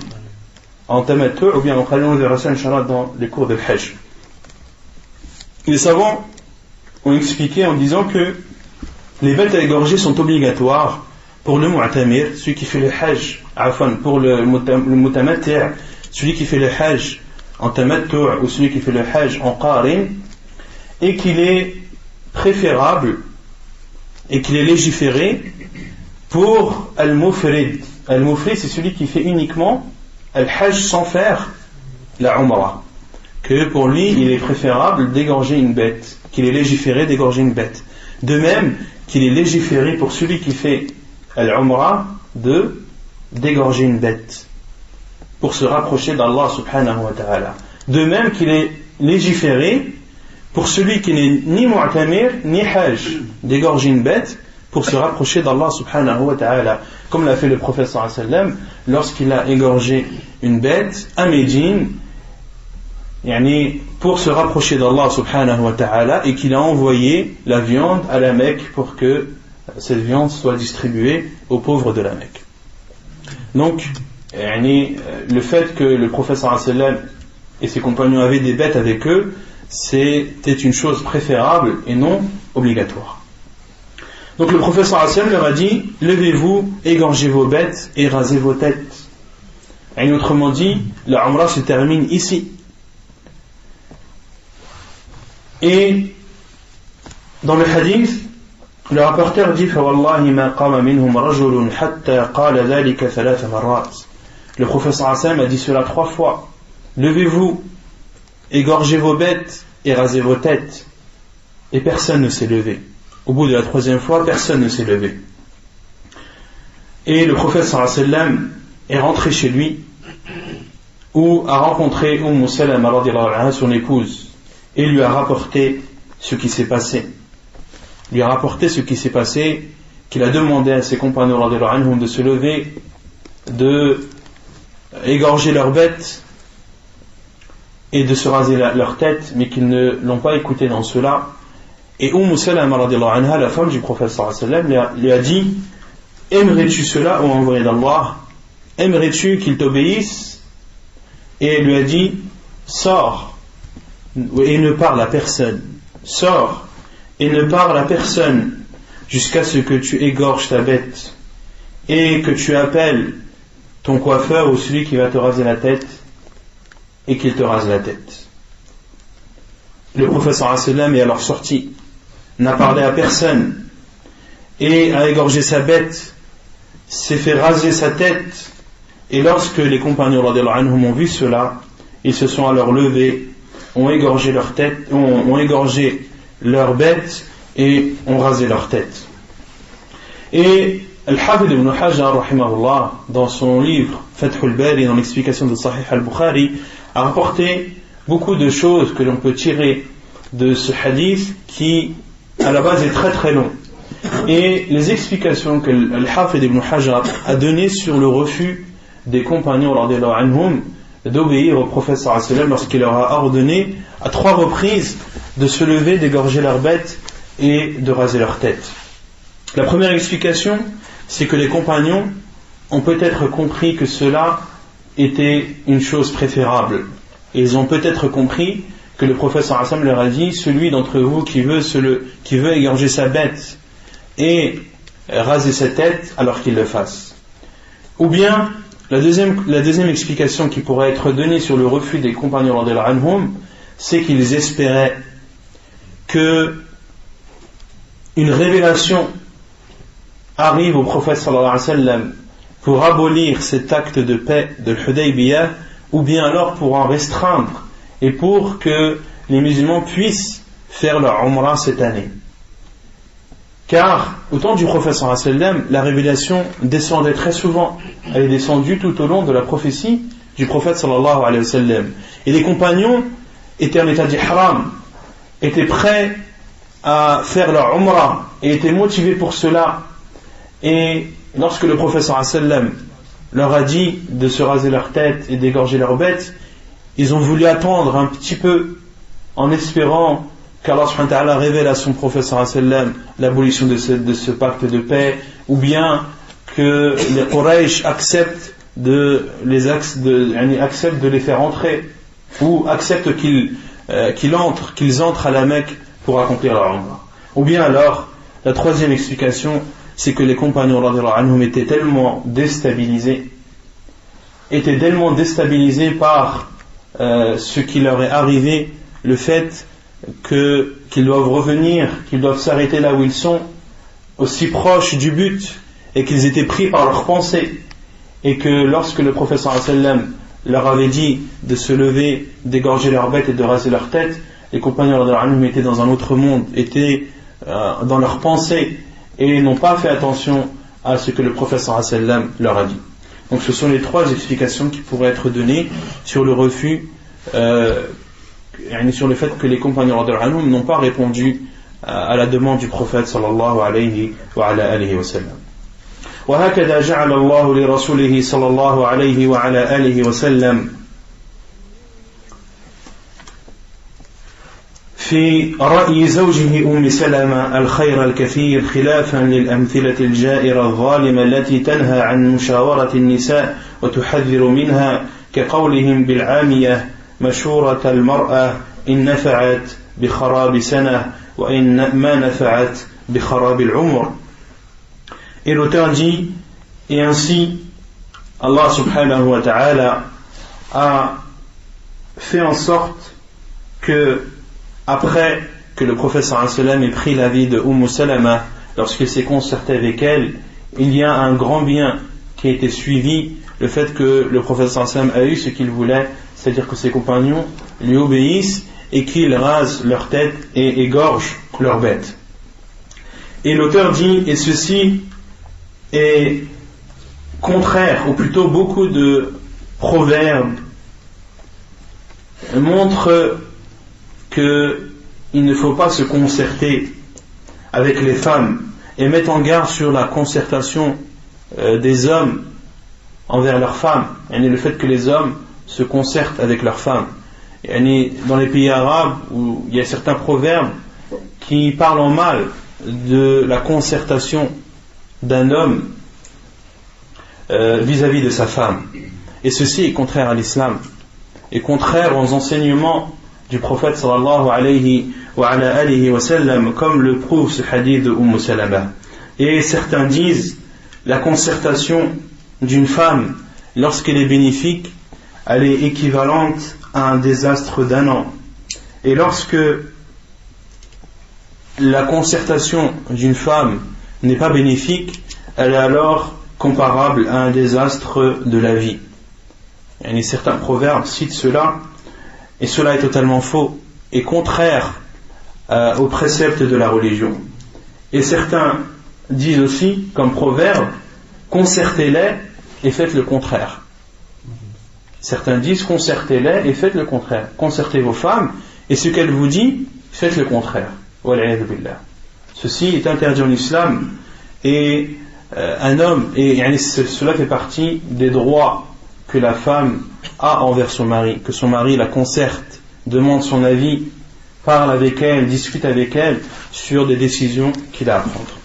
S1: En tamattu' ou bien en qarin, on verra ça inchallah dans les cours de hajj. Les savants ont expliqué en disant que les bêtes à égorger sont obligatoires pour le mu'tamir, celui qui fait le hajj, pour le mutamatti', celui qui fait le hajj en tamattu' ou celui qui fait le hajj en qarin, et qu'il est préférable et qu'il est légiféré pour al-mufrid. Al-mufrid, c'est celui qui fait uniquement al-hajj sans faire la umrah. Que pour lui, il est préférable d'égorger une bête, qu'il est légiféré d'égorger une bête. De même qu'il est légiféré pour celui qui fait al-umrah d'égorger une bête pour se rapprocher d'Allah subhanahu wa ta'ala. De même qu'il est légiféré pour celui qui n'est ni mu'tamir ni hajj d'égorger une bête pour se rapprocher d'Allah subhanahu wa ta'ala, comme l'a fait le prophète sallallahu alayhi wa sallam lorsqu'il a égorgé une bête à Médine, pour se rapprocher d'Allah subhanahu wa ta'ala, et qu'il a envoyé la viande à la Mecque pour que cette viande soit distribuée aux pauvres de la Mecque. Donc le fait que le prophète sallallahu alayhi wa sallam et ses compagnons avaient des bêtes avec eux, c'était une chose préférable et non obligatoire. Donc le prophète sallallahu alayhi wa sallam leur a dit: levez-vous, égorgez vos bêtes et rasez vos têtes. Et autrement dit, la umrah se termine ici. Et dans le hadith, le rapporteur dit: فَوَاللَّهِ مَا قَامَ مِنْهُمْ رَجُلٌ حَتَّى قَالَ ذَلِكَ ثَلَاثَ مَرَّاتٍ. Le prophète sallallahu alayhi wa sallam a dit cela 3 fois. Levez-vous, égorgez vos bêtes et rasez vos têtes. Et personne ne s'est levé. Au bout de la 3e fois, personne ne s'est levé. Et le prophète sallallahu alayhi wa sallam est rentré chez lui, où a rencontré Salama radhiyallahu anha, son épouse, et lui a rapporté ce qui s'est passé. Lui a rapporté ce qui s'est passé, qu'il a demandé à ses compagnons radhiyallahu anhum de se lever, de égorger leurs bêtes et de se raser leur tête, mais qu'ils ne l'ont pas écouté dans cela. Et Salama radhiyallahu anha, la femme du prophète sallallahu alayhi wa sallam, lui a dit: aimerais-tu cela, ô envoyé d'Allah? Aimerais-tu qu'il t'obéisse? Et elle lui a dit: sors et ne parle à personne. Sors et ne parle à personne jusqu'à ce que tu égorges ta bête et que tu appelles ton coiffeur ou celui qui va te raser la tête et qu'il te rase la tête. Le prophète sallallahu alayhi wa sallam est alors sorti, n'a parlé à personne et a égorgé sa bête, s'est fait raser sa tête. Et lorsque les compagnons radhiyallahu anhum ont vu cela, ils se sont alors levés, ont égorgé leur tête, ont égorgé leur bête et ont rasé leur tête. Et Al-Hafidh ibn Hajar rahimahullah, dans son livre Fathul Bari, dans l'explication de Sahih al-Bukhari, a rapporté beaucoup de choses que l'on peut tirer de ce hadith qui à la base est très très long. Et les explications que Al-Hafidh ibn Hajar a données sur le refus des compagnons radhiyallahu anhum d'obéir au prophète sallallahu alayhi wa sallam lorsqu'il leur a ordonné à 3 reprises de se lever, d'égorger leurs bêtes et de raser leur tête. La première explication, c'est que les compagnons ont peut-être compris que cela était une chose préférable. Et ils ont peut-être compris que le prophète sallallahu alayhi wa sallam leur a dit: celui d'entre vous qui veut égorger sa bête et raser sa tête, alors qu'il le fasse. Ou bien la deuxième explication qui pourrait être donnée sur le refus des compagnons radhiyallahu anhum, c'est qu'ils espéraient que une révélation arrive au prophète sallallahu alayhi wa sallam pour abolir cet acte de paix de l'Hudaybiyah, ou bien alors pour en restreindre et pour que les musulmans puissent faire leur umrah cette année. Car au temps du prophète sallallahu alayhi wa sallam, la révélation descendait très souvent. Elle est descendue tout au long de la prophétie du prophète sallallahu alayhi wa sallam. Et les compagnons étaient en état d'ihram, étaient prêts à faire leur umrah et étaient motivés pour cela. Et lorsque le prophète sallallahu alayhi wa sallam leur a dit de se raser leur tête et d'égorger leurs bêtes, ils ont voulu attendre un petit peu en espérant qu'Allah subhanahu wa ta'ala révèle à son prophète sallallahu alayhi wa sallam l'abolition de ce pacte de paix, ou bien que les Quraysh acceptent de les faire entrer, ou acceptent qu'ils entrent à la Mecque pour accomplir leur umrah. Ou bien alors, la troisième explication, c'est que les compagnons radhiyallahu anhum étaient tellement déstabilisés par ce qui leur est arrivé, le fait qu'ils doivent revenir, qu'ils doivent s'arrêter là où ils sont, aussi proches du but, et qu'ils étaient pris par leurs pensées, et que lorsque le prophète sallallahu alayhi wa sallam leur avait dit de se lever, d'égorger leurs bêtes et de raser leur tête, les compagnons radhiyallahu anhum étaient dans un autre monde, étaient dans leurs pensées, et n'ont pas fait attention à ce que le prophète sallallahu alayhi wa sallam leur a dit. Donc ce sont les trois explications qui pourraient être données sur le refus, sur le fait que les compagnons radhiyallahu anhum n'ont pas répondu à la demande du prophète sallallahu alayhi wa alihi wa sallam. وهكذا جعل الله لرسوله صلى الله عليه وعلى آله وسلم في رأي زوجه أم سلمة الخير الكثير خلافا للأمثلة الجائرة الظالمة التي تنهى عن مشاورة النساء وتحذر منها كقولهم بالعامية مشورة المرأة إن نفعت بخراب سنة وإن ما نفعت بخراب العمر. Et l'auteur dit, et ainsi Allah subhanahu wa ta'ala a fait en sorte que, après que le prophète sallallahu alayhi wa sallam ait pris l'avis de Salama, lorsqu'il s'est concerté avec elle, il y a un grand bien qui a été suivi, le fait que le prophète sallallahu alayhi wa sallam a eu ce qu'il voulait, c'est-à-dire que ses compagnons lui obéissent et qu'ils rasent leur tête et égorgent leurs bêtes. Et l'auteur dit, et ceci est contraire, ou plutôt beaucoup de proverbes montrent qu'il ne faut pas se concerter avec les femmes et mettent en garde sur la concertation des hommes envers leurs femmes, et le fait que les hommes se concertent avec leurs femmes. Et dans les pays arabes où il y a certains proverbes qui parlent en mal de la concertation d'un homme vis-à-vis de sa femme, et ceci est contraire à l'islam et contraire aux enseignements du prophète sallallahu alayhi wa sallam, comme le prouve ce hadith de Salama. Et certains disent la concertation d'une femme lorsqu'elle est bénéfique, elle est équivalente à un désastre d'un an, et lorsque la concertation d'une femme n'est pas bénéfique, elle est alors comparable à un désastre de la vie. Et certains proverbes citent cela, et cela est totalement faux et contraire aux préceptes de la religion. Et certains disent aussi, comme proverbe, concertez-les et faites le contraire. Certains disent concertez-les et faites le contraire. Concertez vos femmes et ce qu'elles vous disent, faites le contraire. Wal'iyadhu billah. Ceci est interdit en islam, et un homme, et cela fait partie des droits que la femme a envers son mari, que son mari la concerte, demande son avis, parle avec elle, discute avec elle sur des décisions qu'il a à prendre.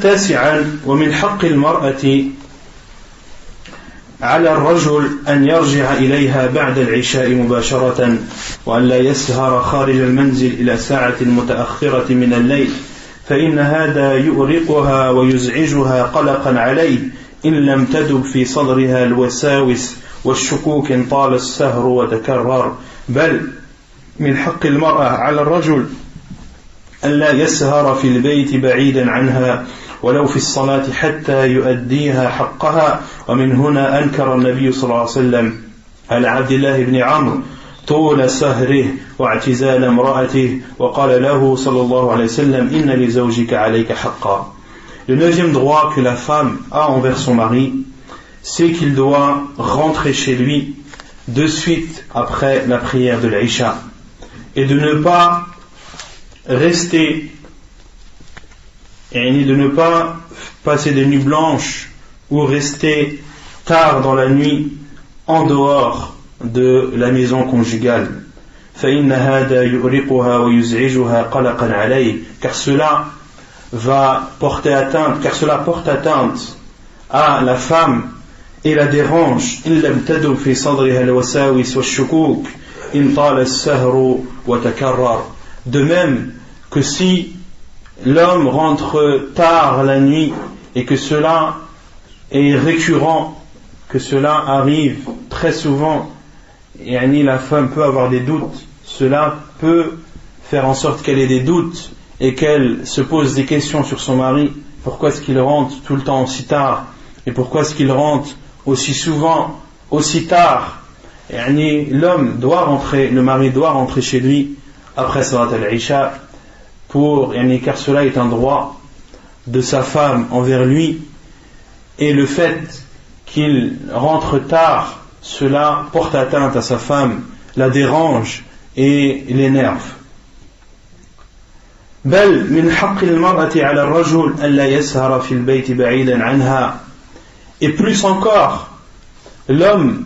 S1: تاسعا ومن حق المرأة على الرجل أن يرجع إليها بعد العشاء مباشرة وأن لا يسهر خارج المنزل إلى ساعة متأخرة من الليل فإن هذا يؤرقها ويزعجها قلقا عليه إن لم تدب في صدرها الوساوس والشكوك إن طال السهر وتكرر بل من حق المرأة على الرجل أن لا يسهر في البيت بعيدا عنها ولو في الصلاة حتى يؤديها حقها ومن هنا أنكر النبي صلى الله عليه وسلم على عبد الله بن عمرو طول سهره واعتزال امرأته وقال له صلى الله عليه وسلم إن لزوجك عليك حقا. Le neuvième droit que la femme a envers son mari, c'est qu'il doit rentrer chez lui de suite après la prière de l'Aïcha et de ne pas rester et de ne pas passer des nuits blanches ou rester tard dans la nuit en dehors de la maison conjugale. Car cela va porter atteinte, porte atteinte à la femme et la dérange. De même que si l'homme rentre tard la nuit et que cela est récurrent, que cela arrive très souvent, et la femme peut avoir des doutes, cela peut faire en sorte qu'elle ait des doutes et qu'elle se pose des questions sur son mari, pourquoi est-ce qu'il rentre tout le temps aussi tard et pourquoi est-ce qu'il rentre aussi souvent, aussi tard, l'homme doit rentrer, le mari doit rentrer chez lui après Salat al-Isha car cela est un droit de sa femme envers lui, et le fait qu'il rentre tard, cela porte atteinte à sa femme, la dérange et l'énerve. بل من حق المرأة على الرجل ألا يسهر في البيت بعيدا عنها. Et plus encore, l'homme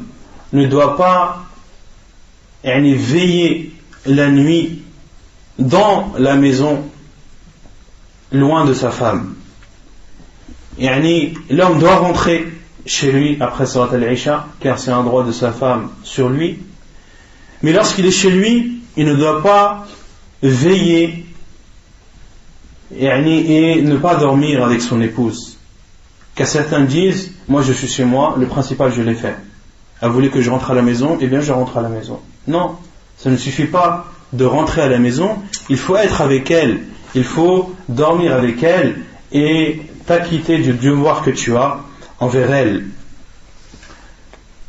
S1: ne doit pas veiller la nuit dans la maison loin de sa femme. L'homme doit rentrer chez lui après Salat al-Isha car c'est un droit de sa femme sur lui, mais lorsqu'il est chez lui il ne doit pas veiller et ne pas dormir avec son épouse, car certains disent moi je suis chez moi, le principal je l'ai fait, elle voulait que je rentre à la maison, et bien je rentre à la maison. Non, ça ne suffit pas de rentrer à la maison, il faut être avec elle, il faut dormir avec elle et t'acquitter du devoir que tu as envers elle.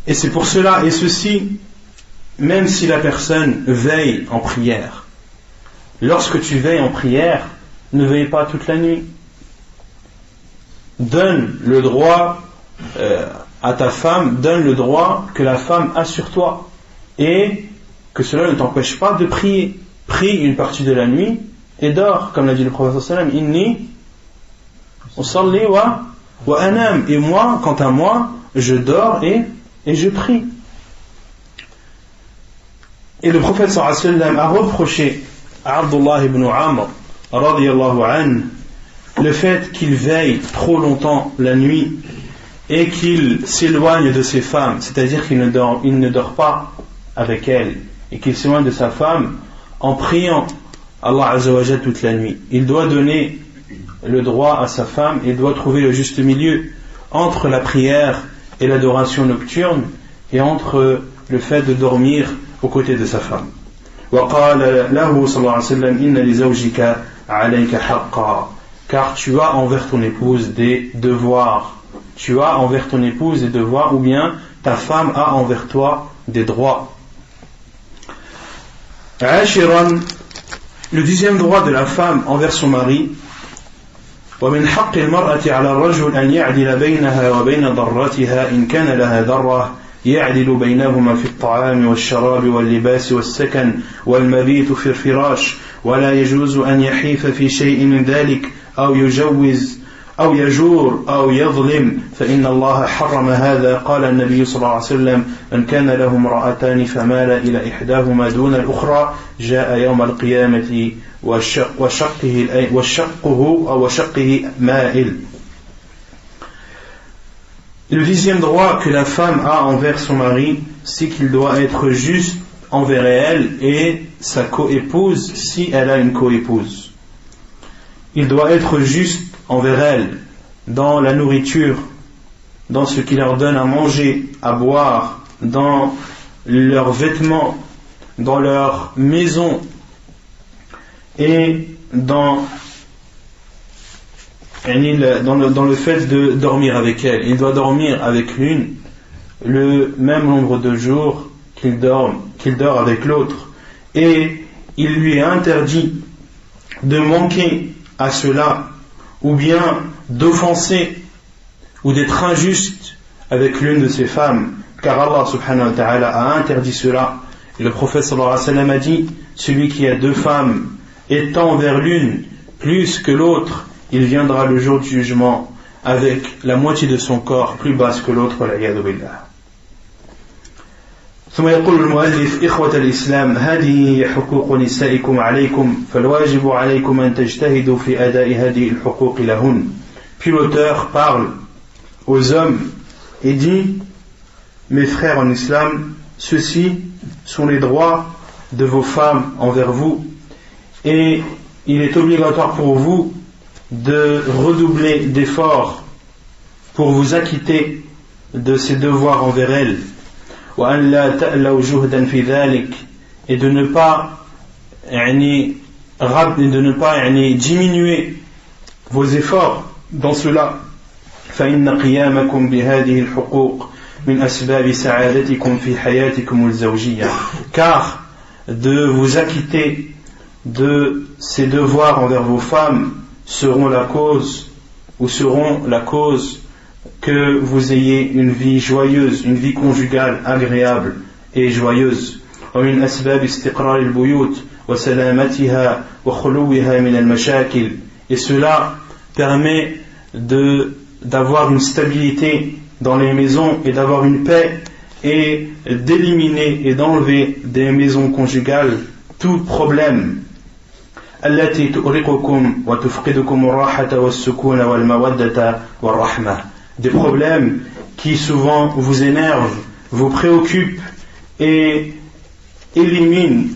S1: Et c'est pour cela, et ceci même si la personne veille en prière. Lorsque tu veilles en prière, ne veille pas toute la nuit. Donne le droit à ta femme, donne le droit que la femme a sur toi, et que cela ne t'empêche pas de prier. Prie une partie de la nuit et dors, comme l'a dit le prophète sallallahu alayhi wa sallam, inni usalli wa anam, et moi, quant à moi, je dors et je prie. Et le prophète sallallahu alayhi wa sallam a reproché à Abdullah ibn Amr radiyallahu anhu le fait qu'il veille trop longtemps la nuit et qu'il s'éloigne de ses femmes, c'est-à-dire qu'il ne dort pas avec elle et qu'il s'éloigne de sa femme en priant Allah Azza wa Jalla toute la nuit. Il doit donner le droit à sa femme et doit trouver le juste milieu entre la prière et l'adoration nocturne et entre le fait de dormir aux côtés de sa femme. وقال له صلى الله عليه وسلم إن لزوجك عليك حقا, car tu as envers ton épouse des devoirs. Tu as envers ton épouse des devoirs, ou bien ta femme a envers toi des droits. عاشرا, le 10e droit de la femme envers son mari. ومن حق المرأة على الرجل أن يعدل بينها وبين ضرتها إن كان لها ضرة يعدل بينهما في الطعام والشراب واللباس والسكن والمبيت في الفراش, ولا يجوز أن يحيف في شيء من ذلك أو يجوز أو يجور أو يظلم, فإن الله حرم هذا. قال النبي صلى الله عليه وسلم من كان له امرأتان فمال إلى إحداهما دون الأخرى جاء يوم القيامة وشقه مائل. Le 10e droit que la femme a envers son mari, c'est qu'il doit être juste envers elle et sa coépouse si elle a une coépouse. Il doit être juste envers elle dans la nourriture, dans ce qu'il leur donne à manger, à boire, dans leurs vêtements, dans leur maison et dans le fait de dormir avec elle. Il doit dormir avec l'une le même nombre de jours qu'il dort avec l'autre, et il lui est interdit de manquer à cela ou bien d'offenser ou d'être injuste avec l'une de ses femmes, car Allah subhanahu wa ta'ala a interdit cela. Et le prophète sallallahu alayhi wa sallam a dit, celui qui a 2 femmes étant envers l'une plus que l'autre, il viendra le jour du jugement avec la moitié de son corps plus basse que l'autre. والعياذ بالله. ثم يقول المؤلف إخوة الإسلام هذه حقوق نسائكم عليكم فالواجب عليكم أن تجتهدوا في أداء هذه الحقوق لهن. Puis l'auteur parle aux hommes et dit, mes frères en islam, ceux-ci sont les droits de vos femmes envers vous, et il est obligatoire pour vous de redoubler d'efforts pour vous acquitter de ces devoirs envers elles, et de ne pas de ne pas diminuer vos efforts dans cela. فإن قيامكم بهذه الحقوق من أسباب سعادتكم في حياتكم الزوجية. Car de vous acquitter de ces devoirs envers vos femmes seront la cause que vous ayez une vie joyeuse, une vie conjugale agréable et joyeuse. ومن أسباب استقرار البيوت وسلامتها وخلوها من المشاكل. Et cela permet d'avoir une stabilité dans les maisons et d'avoir une paix et d'éliminer et d'enlever des maisons conjugales tout problème. التي تؤرقكم وتفقدكم الراحة والسكون والمودة والرحمة. Des problèmes qui souvent vous énervent, vous préoccupent et éliminent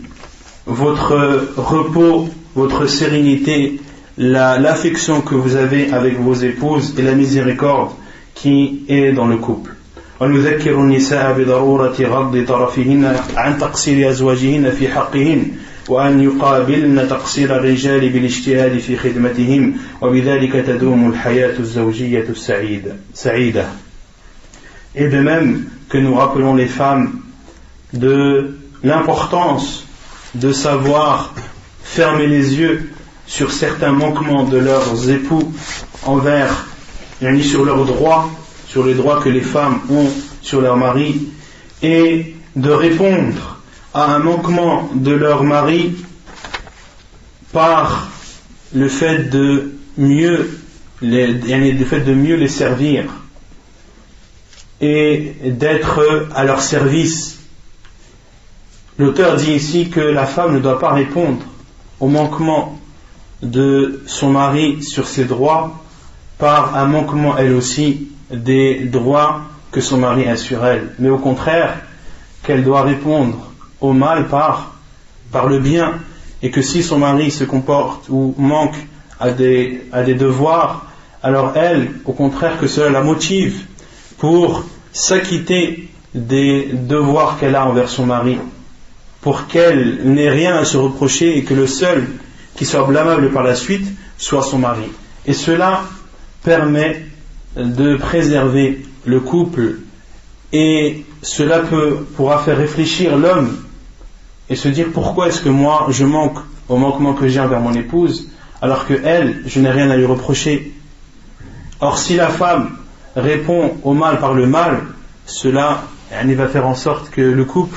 S1: votre repos, votre sérénité, l'affection que vous avez avec vos épouses et la miséricorde qui est dans le couple. ونذكر النساء بضرورة غض طرفهن عن تقصير أزواجهن في حقهن وأن يقابلن تقصير الرجال بالاجتهاد في خدمتهم وبذلك تدوم الحياة الزوجية السعيدة. Et de même que nous rappelons les femmes de l'importance de savoir fermer les yeux sur certains manquements de leurs époux envers, sur leurs droits, sur les droits que les femmes ont sur leur mari, et de répondre à un manquement de leur mari par le fait de mieux les servir et d'être à leur service. L'auteur dit ici que la femme ne doit pas répondre au manquement de son mari sur ses droits par un manquement elle aussi des droits que son mari a sur elle, mais au contraire qu'elle doit répondre au mal par le bien, et que si son mari se comporte ou manque à des devoirs, alors elle, au contraire, que cela la motive pour s'acquitter des devoirs qu'elle a envers son mari, pour qu'elle n'ait rien à se reprocher et que le seul qui soit blâmable par la suite soit son mari. Et cela permet de préserver le couple, et cela pourra faire réfléchir l'homme et se dire pourquoi est-ce que moi je manque au manquement que j'ai envers mon épouse alors que elle, je n'ai rien à lui reprocher. Or si la femme répond au mal par le mal, cela va faire en sorte que le couple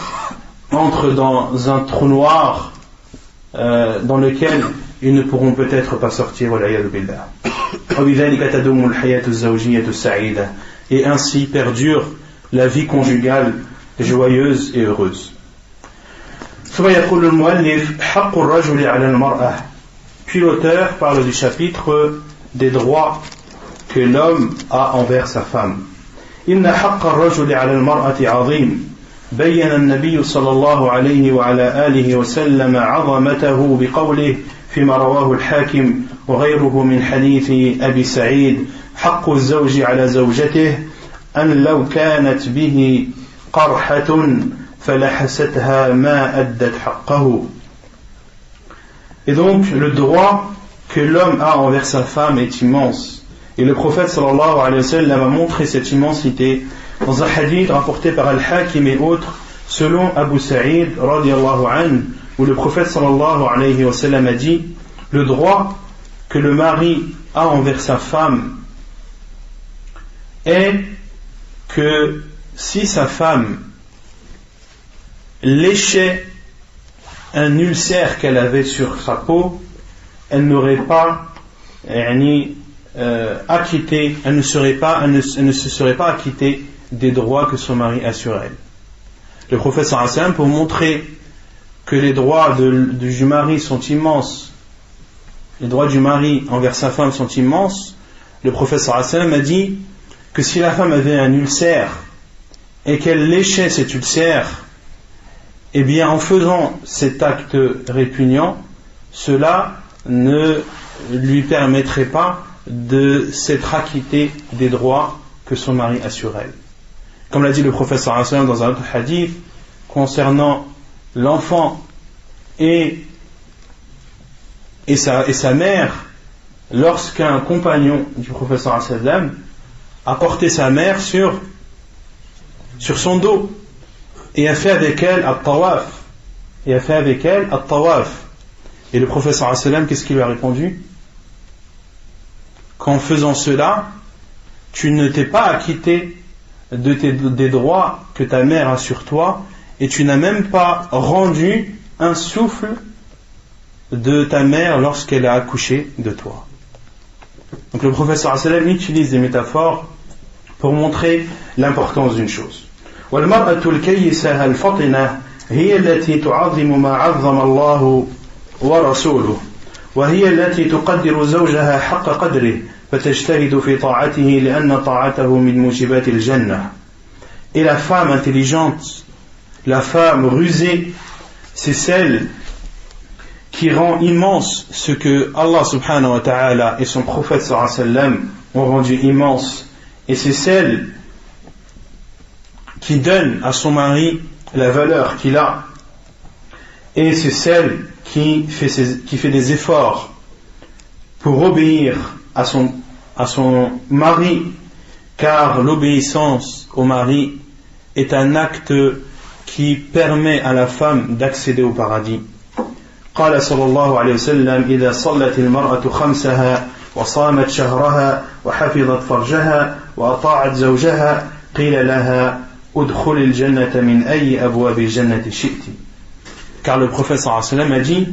S1: entre dans un trou noir dans lequel ils ne pourront peut-être pas sortir. Et ainsi perdure la vie conjugale joyeuse et heureuse. Puis l'auteur parle du chapitre des droits que l'homme a envers sa femme. إن حق الرجل على المرأة عظيم بين النبي صلى الله عليه وعلى آله وسلم عظمته بقوله فيما رواه الحاكم وغيره من حديث أبي سعيد حق الزوج على زوجته أن لو كانت به قرحة فلحستها ما أدت حقه. Et donc le droit que l'homme a envers sa femme est immense. Et le prophète sallallahu alayhi wa sallam a montré cette immensité dans un hadith rapporté par Al-Hakim et autres, selon Abu Sa'id radiyallahu anhu, où le prophète sallallahu alayhi wa sallam a dit: le droit que le mari a envers sa femme est que si sa femme léchait un ulcère qu'elle avait sur sa peau, elle n'aurait pas acquitté, elle ne se serait pas acquittée des droits que son mari a sur elle. Le prophète sallallahu alayhi wa sallam, pour montrer que les droits du mari sont immenses, les droits du mari envers sa femme sont immenses, le prophète sallallahu alayhi wa sallam a dit que si la femme avait un ulcère et qu'elle léchait cet ulcère, eh bien en faisant cet acte répugnant, cela ne lui permettrait pas de s'être acquitté des droits que son mari a sur elle. Comme l'a dit le prophète sallallahu alayhi wa sallam dans un autre hadith concernant l'enfant et et sa mère, lorsqu'un compagnon du professeur sallam a porté sa mère sur son dos et a fait avec elle at-tawaf. Et le professeur sallam, qu'est-ce qu'il lui a répondu? Qu'en faisant cela, tu ne t'es pas acquitté des droits que ta mère a sur toi, et tu n'as même pas rendu un souffle de ta mère lorsqu'elle a accouché de toi. Donc le professeur sallam utilise des métaphores pour montrer l'importance d'une chose. والمرأة الكيسة الفطنة هي التي تعظم ما عظم الله ورسوله وهي التي تقدر زوجها حق قدره فتجتهد في طاعته لأن طاعته من موجبات الجنة. Et la femme intelligente, la femme rusée, c'est celle qui rend immense ce que Allah subhanahu wa ta'ala et son prophète sallallahu alayhi wa sallam ont rendu immense, et c'est celle qui donne à son mari la valeur qu'il a, et c'est celle qui fait des efforts pour obéir à son mari, car l'obéissance au mari est un acte qui permet à la femme d'accéder au paradis. قال صلى الله عليه وسلم إذا صلت المرأة خمسها وصامت شهرها وحفظت فرجها وأطاعت زوجها قيل لها ادخل الجنة من أي أبواب الجنة شئت. Car le prophète sallallahu alayhi wa sallam a dit,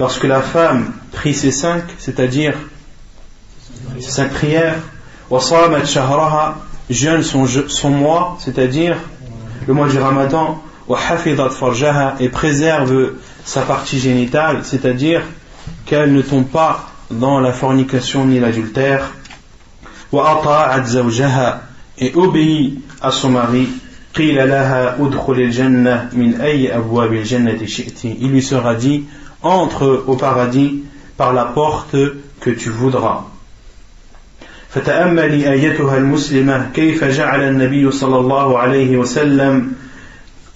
S1: lorsque la femme prie ses 5, c'est-à-dire ses 5 prières, وصامت شهرها, jeûne son mois, c'est-à-dire le mois du Ramadan, وحفظت فرجها, et préserve sa partie génitale, c'est-à-dire qu'elle ne tombe pas dans la fornication ni l'adultère, وأطاعت زوجها, et obéit à son mari, قيل لها ادخل الجنة من أي أبواب الجنة شئت. Il lui sera dit, entre au paradis par la porte que tu voudras. فتأملي أيتها المسلمة كيف جعل النبي صلى الله عليه وسلم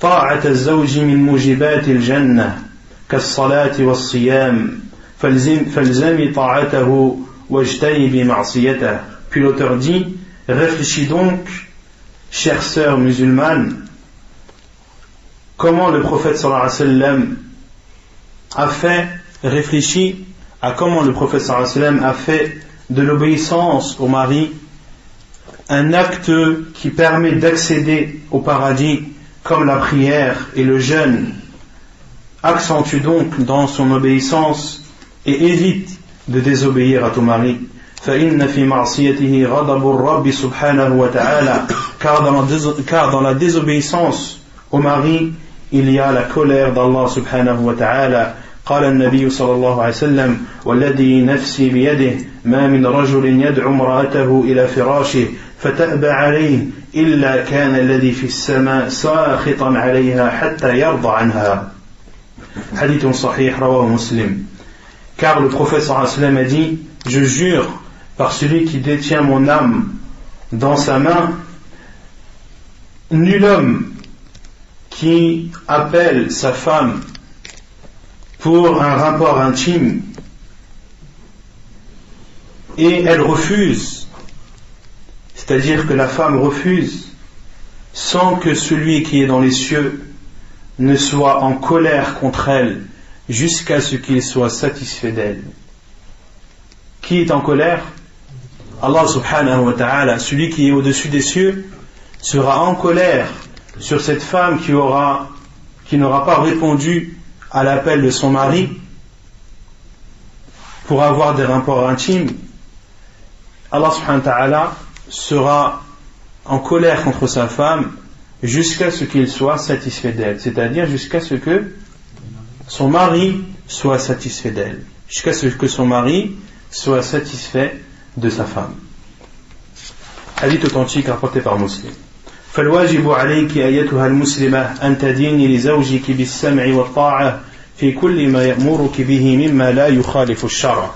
S1: طاعة الزوج من موجبات الجنة كالصلاة والصيام فالزمي طاعته واجتنبي معصيته. Puis l'auteur dit, réfléchis donc, chère sœur musulmane, comment le prophète sallallahu alayhi wa sallam a fait, réfléchis à comment le prophète sallallahu alayhi wa sallam a fait de l'obéissance au mari un acte qui permet d'accéder au paradis comme la prière et le jeûne. Accentue donc dans son obéissance et évite de désobéir à ton mari. فإن في معصيته غضب الرب سبحانه وتعالى, car dans la désobéissance au mari il y a la colère d'Allah subhanahu wa ta'ala. قال النبي صلى الله عليه وسلم والذي نفسي بيده ما من رجل يدعو امرأته إلى فراشه فتأبى عليه إلا كان الذي في السماء ساخطا عليها حتى يرضى عنها. Hadith sahih rawahu Muslim. Car le prophète sallallahu alayhi wa sallam a dit, je jure par celui qui détient mon âme dans sa main, nul homme qui appelle sa femme pour un rapport intime et elle refuse, c'est-à-dire que la femme refuse sans que celui qui est dans les cieux ne soit en colère contre elle jusqu'à ce qu'il soit satisfait d'elle. Qui est en colère? Allah subhanahu wa ta'ala. Celui qui est au-dessus des cieux sera en colère sur cette femme qui n'aura pas répondu à l'appel de son mari pour avoir des rapports intimes. Allah subhanahu wa ta'ala sera en colère contre sa femme jusqu'à ce qu'il soit satisfait d'elle, c'est-à-dire jusqu'à ce que son mari soit satisfait d'elle, jusqu'à ce que son mari soit satisfait de sa femme. Hadith authentique rapporté par Muslim. فالواجب عليك أيتها المسلمة أن تديني لزوجك بالسمع والطاعة في كل ما يأمرك به مما لا يخالف الشرع.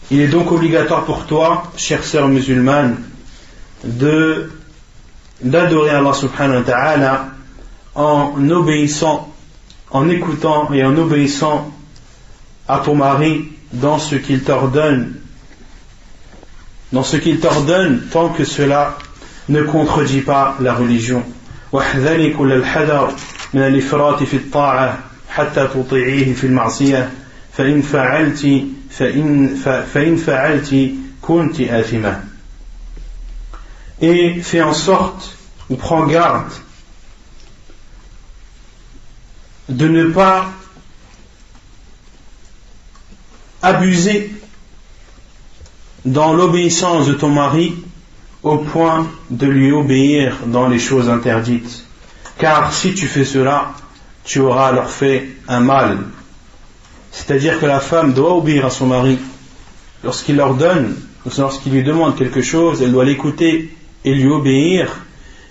S1: Il est donc obligatoire pour toi, chère sœur musulmane, d'adorer Allah subhanahu wa ta'ala en obéissant, en écoutant et en obéissant à ton mari dans ce qu'il t'ordonne, tant que cela ne contredit pas la religion. واحذري كل الحذر من الإفراط في الطاعة حتى تطيعيه في المعصية فإن فعلت كنت آثمة. Et fais en sorte, ou prends garde, de ne pas abuser dans l'obéissance de ton mari au point de lui obéir dans les choses interdites. Car si tu fais cela, tu auras alors fait un mal. C'est-à-dire que la femme doit obéir à son mari. Lorsqu'il l'ordonne, lorsqu'il lui demande quelque chose, elle doit l'écouter et lui obéir,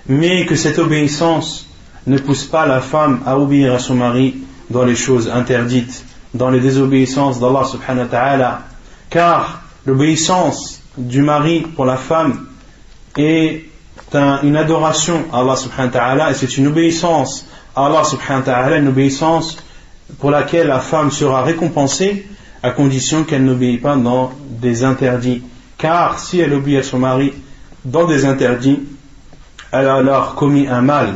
S1: mais que cette obéissance ne pousse pas la femme à obéir à son mari dans les choses interdites, dans les désobéissances d'Allah subhanahu wa ta'ala. Car l'obéissance du mari pour la femme est une adoration à Allah subhanahu wa ta'ala, et c'est une obéissance à Allah subhanahu wa ta'ala, une obéissance pour laquelle la femme sera récompensée à condition qu'elle n'obéit pas dans des interdits. Car si elle obéit à son mari dans des interdits, elle a alors commis un mal,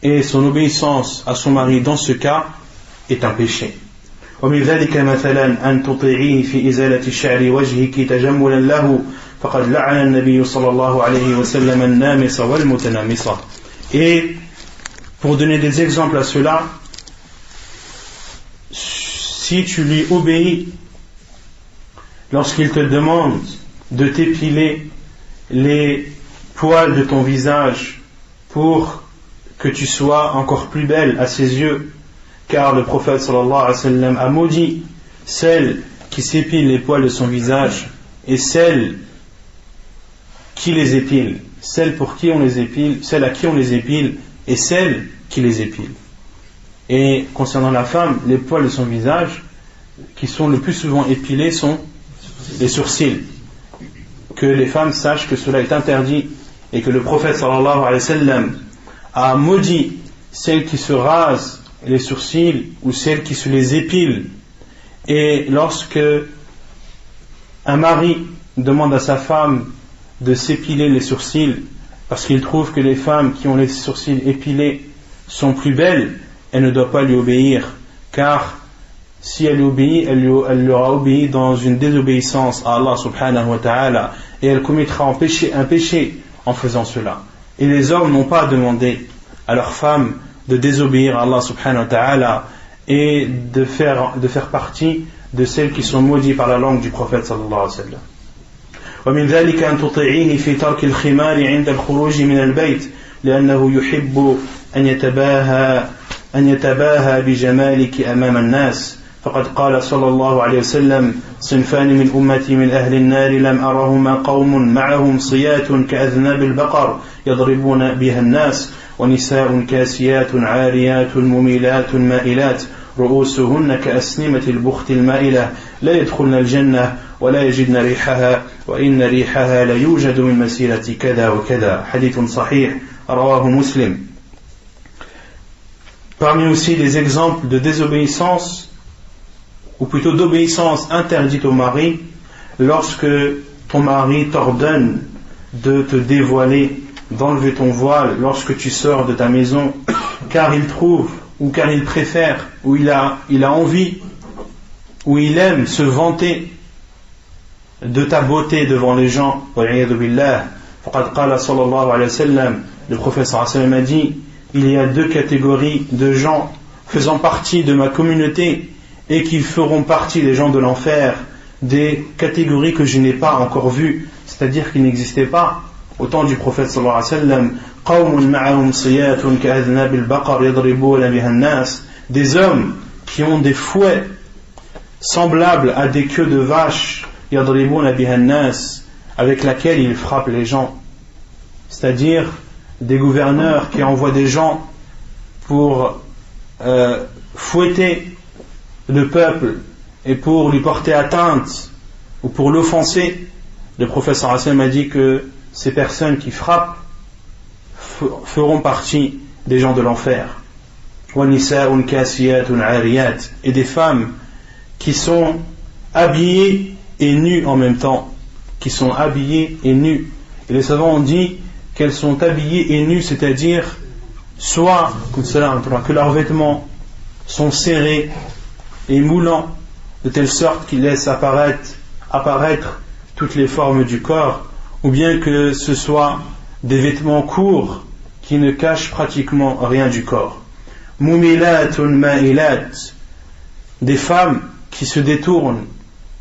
S1: et son obéissance à son mari dans ce cas est un péché. ومن ذلك مثلا أن تطيعيه في إزالة شعر وجهك تجملا له فقد لعن النبي صلى الله عليه وسلم النامص والمتنامصة. Et pour donner des exemples à cela, si tu lui obéis lorsqu'il te demande de t'épiler les poils de ton visage pour que tu sois encore plus belle à ses yeux, car le prophète sallallahu alayhi wa sallam a maudit celle qui s'épile les poils de son visage et celle qui les épile, celle pour qui on les épile, celle à qui on les épile et celle qui les épile. Et concernant la femme, les poils de son visage qui sont le plus souvent épilés sont les sourcils. Que les femmes sachent que cela est interdit et que le prophète sallallahu alayhi wa sallam a maudit celles qui se rasent les sourcils ou celles qui se les épilent. Et lorsque un mari demande à sa femme de s'épiler les sourcils parce qu'il trouve que les femmes qui ont les sourcils épilés sont plus belles, elle ne doit pas lui obéir, car si elle lui obéit, elle lui aura obéi dans une désobéissance à Allah subhanahu wa ta'ala, et elle commettra un péché en faisant cela. Et les hommes n'ont pas demandé à leurs femmes de désobéir à Allah subhanahu wa ta'ala et de faire partie de celles qui sont maudites par la langue du prophète sallallahu alayhi wa sallam. ومن ذلك أن تطيعيه في ترك الخمار عند الخروج من البيت لأنه يحب أن يتباهى بجمالك أمام الناس فقد قال صلى الله عليه وسلم صنفان من أمتي من أهل النار لم أرهما قوم معهم صيات كأذناب البقر يضربون بها الناس ونساء كاسيات عاريات مميلات مائلات رؤوسهن كأسنمة البخت المائلة لا يدخلن الجنة ولا يجدن ريحها وإن ريحها لا يوجد من مسيرة كذا وكذا حديث صحيح رواه مسلم. Parmi aussi les exemples de désobéissance, ou plutôt d'obéissance interdite au mari, lorsque ton mari t'ordonne de te dévoiler, d'enlever ton voile lorsque tu sors de ta maison, car il trouve, ou car il préfère, ou il a envie, ou il aime se vanter de ta beauté devant les gens. Le prophète sallallahu alayhi wa sallam a dit: il y a deux catégories de gens faisant partie de ma communauté et qui feront partie des gens de l'enfer, des catégories que je n'ai pas encore vues, c'est-à-dire qui n'existaient pas au temps du prophète sallallahu alayhi wa sallam. Des hommes qui ont des fouets semblables à des queues de vaches, avec laquelle ils frappent les gens, c'est-à-dire des gouverneurs qui envoient des gens pour fouetter le peuple et pour lui porter atteinte ou pour l'offenser. Le prophète sallallahu alayhi wa sallam a dit que ces personnes qui frappent feront partie des gens de l'enfer. Et des femmes qui sont habillées et nues en même temps, qui sont habillées et nues. Et les savants ont dit qu'elles sont habillées et nues, c'est-à-dire soit que leurs vêtements sont serrés et moulants de telle sorte qu'ils laissent apparaître toutes les formes du corps, ou bien que ce soit des vêtements courts qui ne cachent pratiquement rien du corps. Mumilatun ma'ilat, des femmes qui se détournent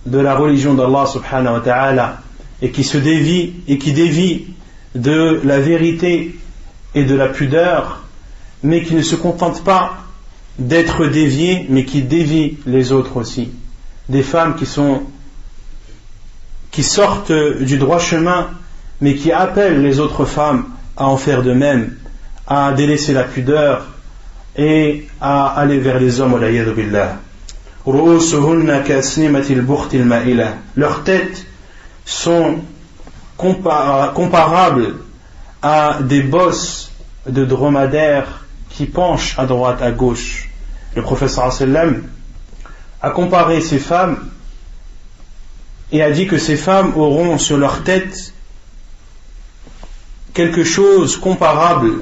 S1: de la religion d'Allah subhanahu wa ta'ala et qui se dévient et qui dévient de la vérité et de la pudeur, mais qui ne se contentent pas d'être déviées, mais qui dévient les autres aussi. Des femmes qui sortent du droit chemin, mais qui appellent les autres femmes à en faire de même, à délaisser la pudeur et à aller vers les hommes. Leurs têtes sont comparables à des bosses de dromadaires qui penchent à droite, à gauche. Le prophète sallam a comparé ces femmes et a dit que ces femmes auront sur leur tête quelque chose comparable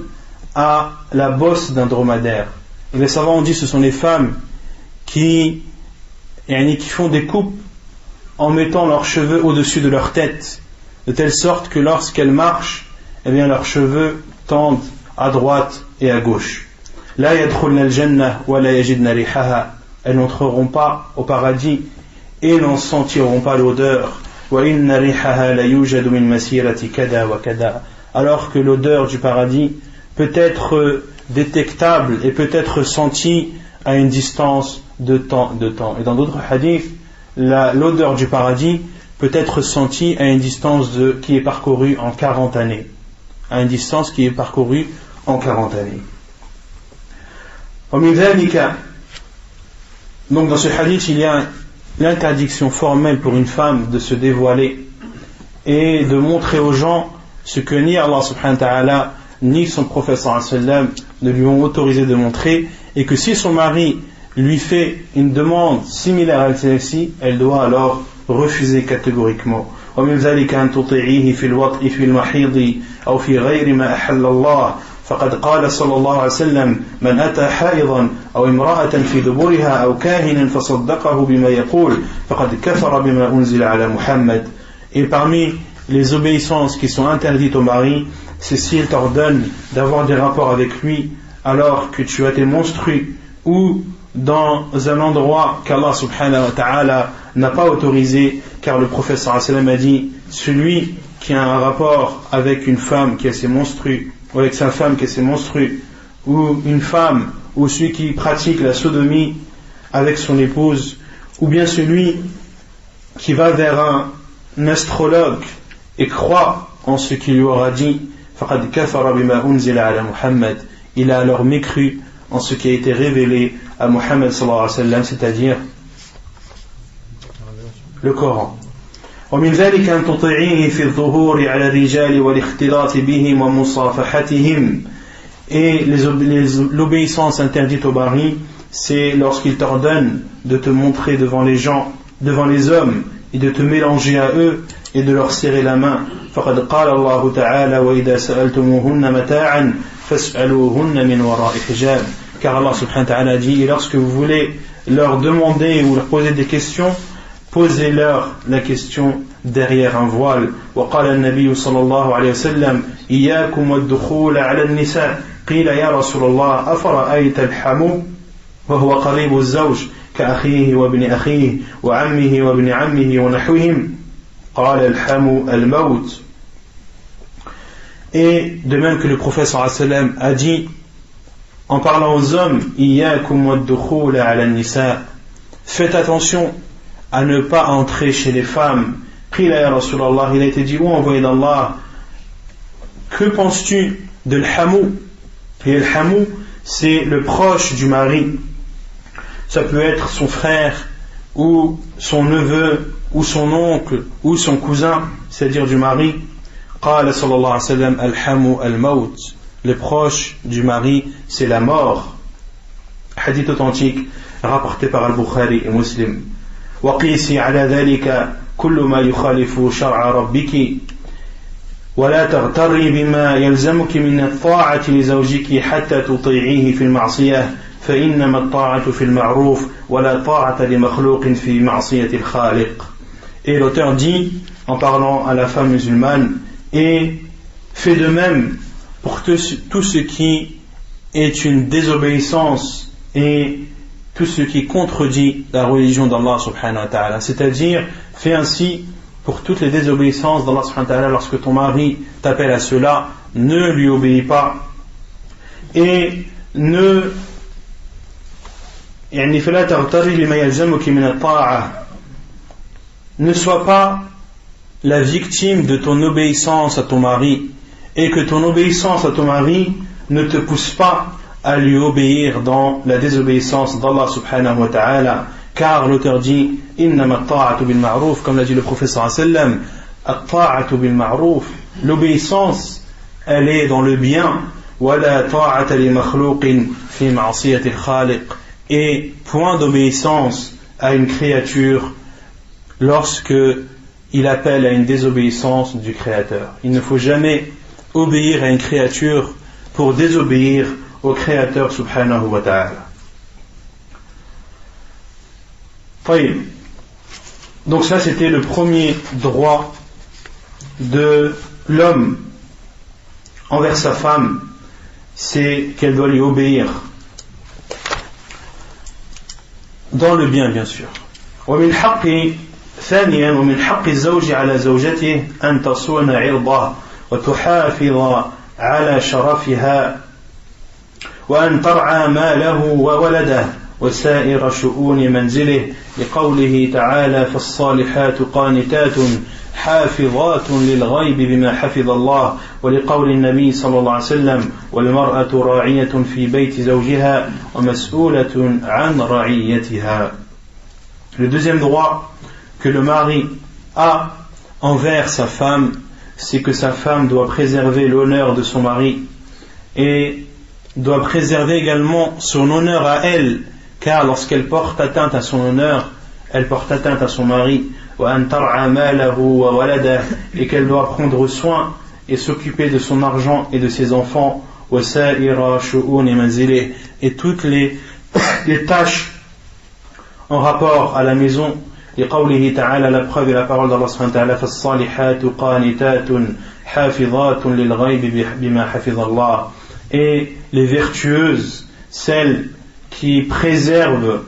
S1: à la bosse d'un dromadaire. Et les savants ont dit que ce sont les femmes qui font des coupes en mettant leurs cheveux au-dessus de leur tête, de telle sorte que lorsqu'elles marchent, eh bien leurs cheveux tendent à droite et à gauche. La yadkhulna al-jannah wa la yajidna rihaha, elles n'entreront pas au paradis et n'en sentiront pas l'odeur. Wa inna rihaha la yujadu min masirati kada wa kada, alors que l'odeur du paradis peut être détectable et peut être sentie à une distance de temps. Et dans d'autres hadiths, l'odeur du paradis peut être sentie à une distance qui est parcourue en 40 années. À une distance qui est parcourue en 40 années. Donc dans ce hadith, il y a l'interdiction formelle pour une femme de se dévoiler et de montrer aux gens ce que ni Allah subhanahu wa ta'ala ni son prophète sallallahu alayhi wa sallam ne lui ont autorisé de montrer, et que si son mari lui fait une demande similaire à celle-ci, elle doit alors refuser catégoriquement. ومن ذلك أن تطيعيه في الوطء في المحيض أو في غير ما أحل الله فقد قال صلى الله عليه وسلم من أتى حائضا أو امرأة في دبرها أو كاهنا فصدقه بما يقول فقد كفر بما أنزل على محمد. Et parmi les obéissances qui sont interdites au mari, c'est s'il t'ordonne d'avoir des rapports avec lui alors que tu as tes menstrues ou dans un endroit qu'Allah subhanahu wa ta'ala n'a pas autorisé, car le prophète sallallahu alayhi wa sallam a dit celui qui a un rapport avec une femme qui a ses menstrues, ou avec sa femme qui a ses menstrues, ou une femme, ou celui qui pratique la sodomie avec son épouse, ou bien celui qui va vers un astrologue et croit en ce qu'il lui aura dit, faqad kafara bima unzila ala Muhammad, il a alors mécru en ce qui a été révélé à Muhammad sallallahu alayhi wa sallam, c'est-à-dire le Coran. ومن ذلك أن تطيعيه في الظهور على الرجال والاختلاط بهم ومصافحتهم. Et l'obéissance interdite au mari, c'est lorsqu'il t'ordonne de te montrer devant les gens, devant les hommes, et de te mélanger à eux et de leur serrer la main. فقد قال الله تعالى وإذا سألتموهن متاعا فاسألوهن من وراء حجاب. Car Allah subhanahu wa ta'ala dit, et lorsque vous voulez leur demander ou leur poser des questions, posez-leur la question derrière un voile. وقال النبي صلى الله عليه وسلم إياكم والدخول على النساء قيل يا رسول الله أفرأيت الحمو وهو قريب الزوج كأخيه وابن أخيه وعمه وابن عمه ونحوهم قال الحمو الموت. Et de même que le prophète sallallahu alayhi wa sallam a dit en parlant aux hommes, إياكم والدخول على النساء, faites attention à ne pas entrer chez les femmes. Qila ya Rasulallah, il a été dit, ô envoyé d'Allah, que penses-tu de l'hamou? Et le hamou, c'est le proche du mari. Ça peut être son frère, ou son neveu, ou son oncle, ou son cousin, c'est-à-dire du mari. Qala sallallahu alayhi wa sallam, al-hamou al-maut. Le proche du mari, c'est la mort. Hadith authentique, rapporté par Al-Bukhari et Muslim. وقيسي على ذلك كل ما يخالف شرع ربك ولا تغتري بما يلزمك من الطاعة لزوجك حتى تطيعيه في المعصية فإنما الطاعة في المعروف ولا طاعة لمخلوق في معصية الخالق. Et l'auteur dit, en parlant à la femme musulmane, et fait de même pour tout ce qui est une désobéissance et tout ce qui contredit la religion d'Allah subhanahu wa ta'ala. C'est-à-dire, fais ainsi pour toutes les désobéissances d'Allah subhanahu wa ta'ala. Lorsque ton mari t'appelle à cela, ne lui obéis pas et ne sois pas la victime de ton obéissance à ton mari et que ton obéissance à ton mari ne te pousse pas à lui obéir dans la désobéissance d'Allah subhanahu wa ta'ala, car l'auteur dit innama ta'atu bil ma'ruf, comme l'a dit le prophète sallallahu alayhi wa sallam, at-ta'atu bil ma'ruf, l'obéissance elle est dans le bien, wala ta'ata li makhluqin fi ma'siyati al-khaliq, et point d'obéissance à une créature lorsque il appelle à une désobéissance du créateur. Il ne faut jamais obéir à une créature pour désobéir au créateur subhanahu wa ta'ala. Donc ça c'était le premier droit de l'homme envers sa femme, c'est qu'elle doit lui obéir dans le bien, bien sûr. ومن حق ثانيا ومن حق الزوج على زوجته أن تصون عرضه وتحافظ على شرفها وأن ترعى ماله وولده وسائر شؤون منزله لقوله تعالى فالصالحات قانتات حافظات للغيب بما حفظ الله ولقول النبي صلى الله عليه وسلم والمرأة راعية في بيت زوجها ومسؤولة عن رعيتها. Le deuxième droit que le mari a envers sa femme, c'est que sa femme doit préserver l'honneur de son mari et doit préserver également son honneur à elle, car lorsqu'elle porte atteinte à son honneur, elle porte atteinte à son mari, et qu'elle doit prendre soin et s'occuper de son argent et de ses enfants, et toutes les tâches en rapport à la maison. لقوله تعالى, la preuve est la parole d'Allah subhanahu wa ta'ala, فالصالحات قانتات حافظات للغيب بما حفظ الله, et les vertueuses, celles qui préservent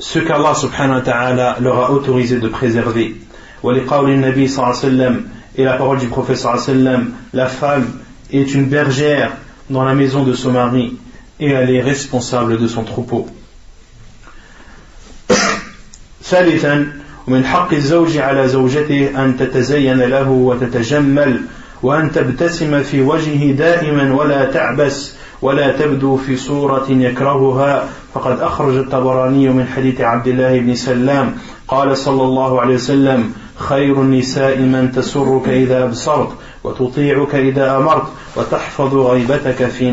S1: ce qu'Allah subhanahu wa ta'ala leur a autorisé de préserver. ولقول النبي صلى الله عليه وسلم, et la parole du prophète صلى الله عليه وسلم, la femme est une bergère dans la maison de son mari et elle est responsable de son troupeau. ثالثا ومن حق الزوج على زوجته أن تتزين له وتتجمل وأن تبتسم في وجهه دائما ولا تعبس ولا تبدو في صورة يكرهها فقد أخرج الطبراني من حديث عبد الله بن سلام قال صلى الله عليه وسلم خير النساء من تسرك إذا أبصرت وتطيعك إذا أمرت وتحفظ غيبتك في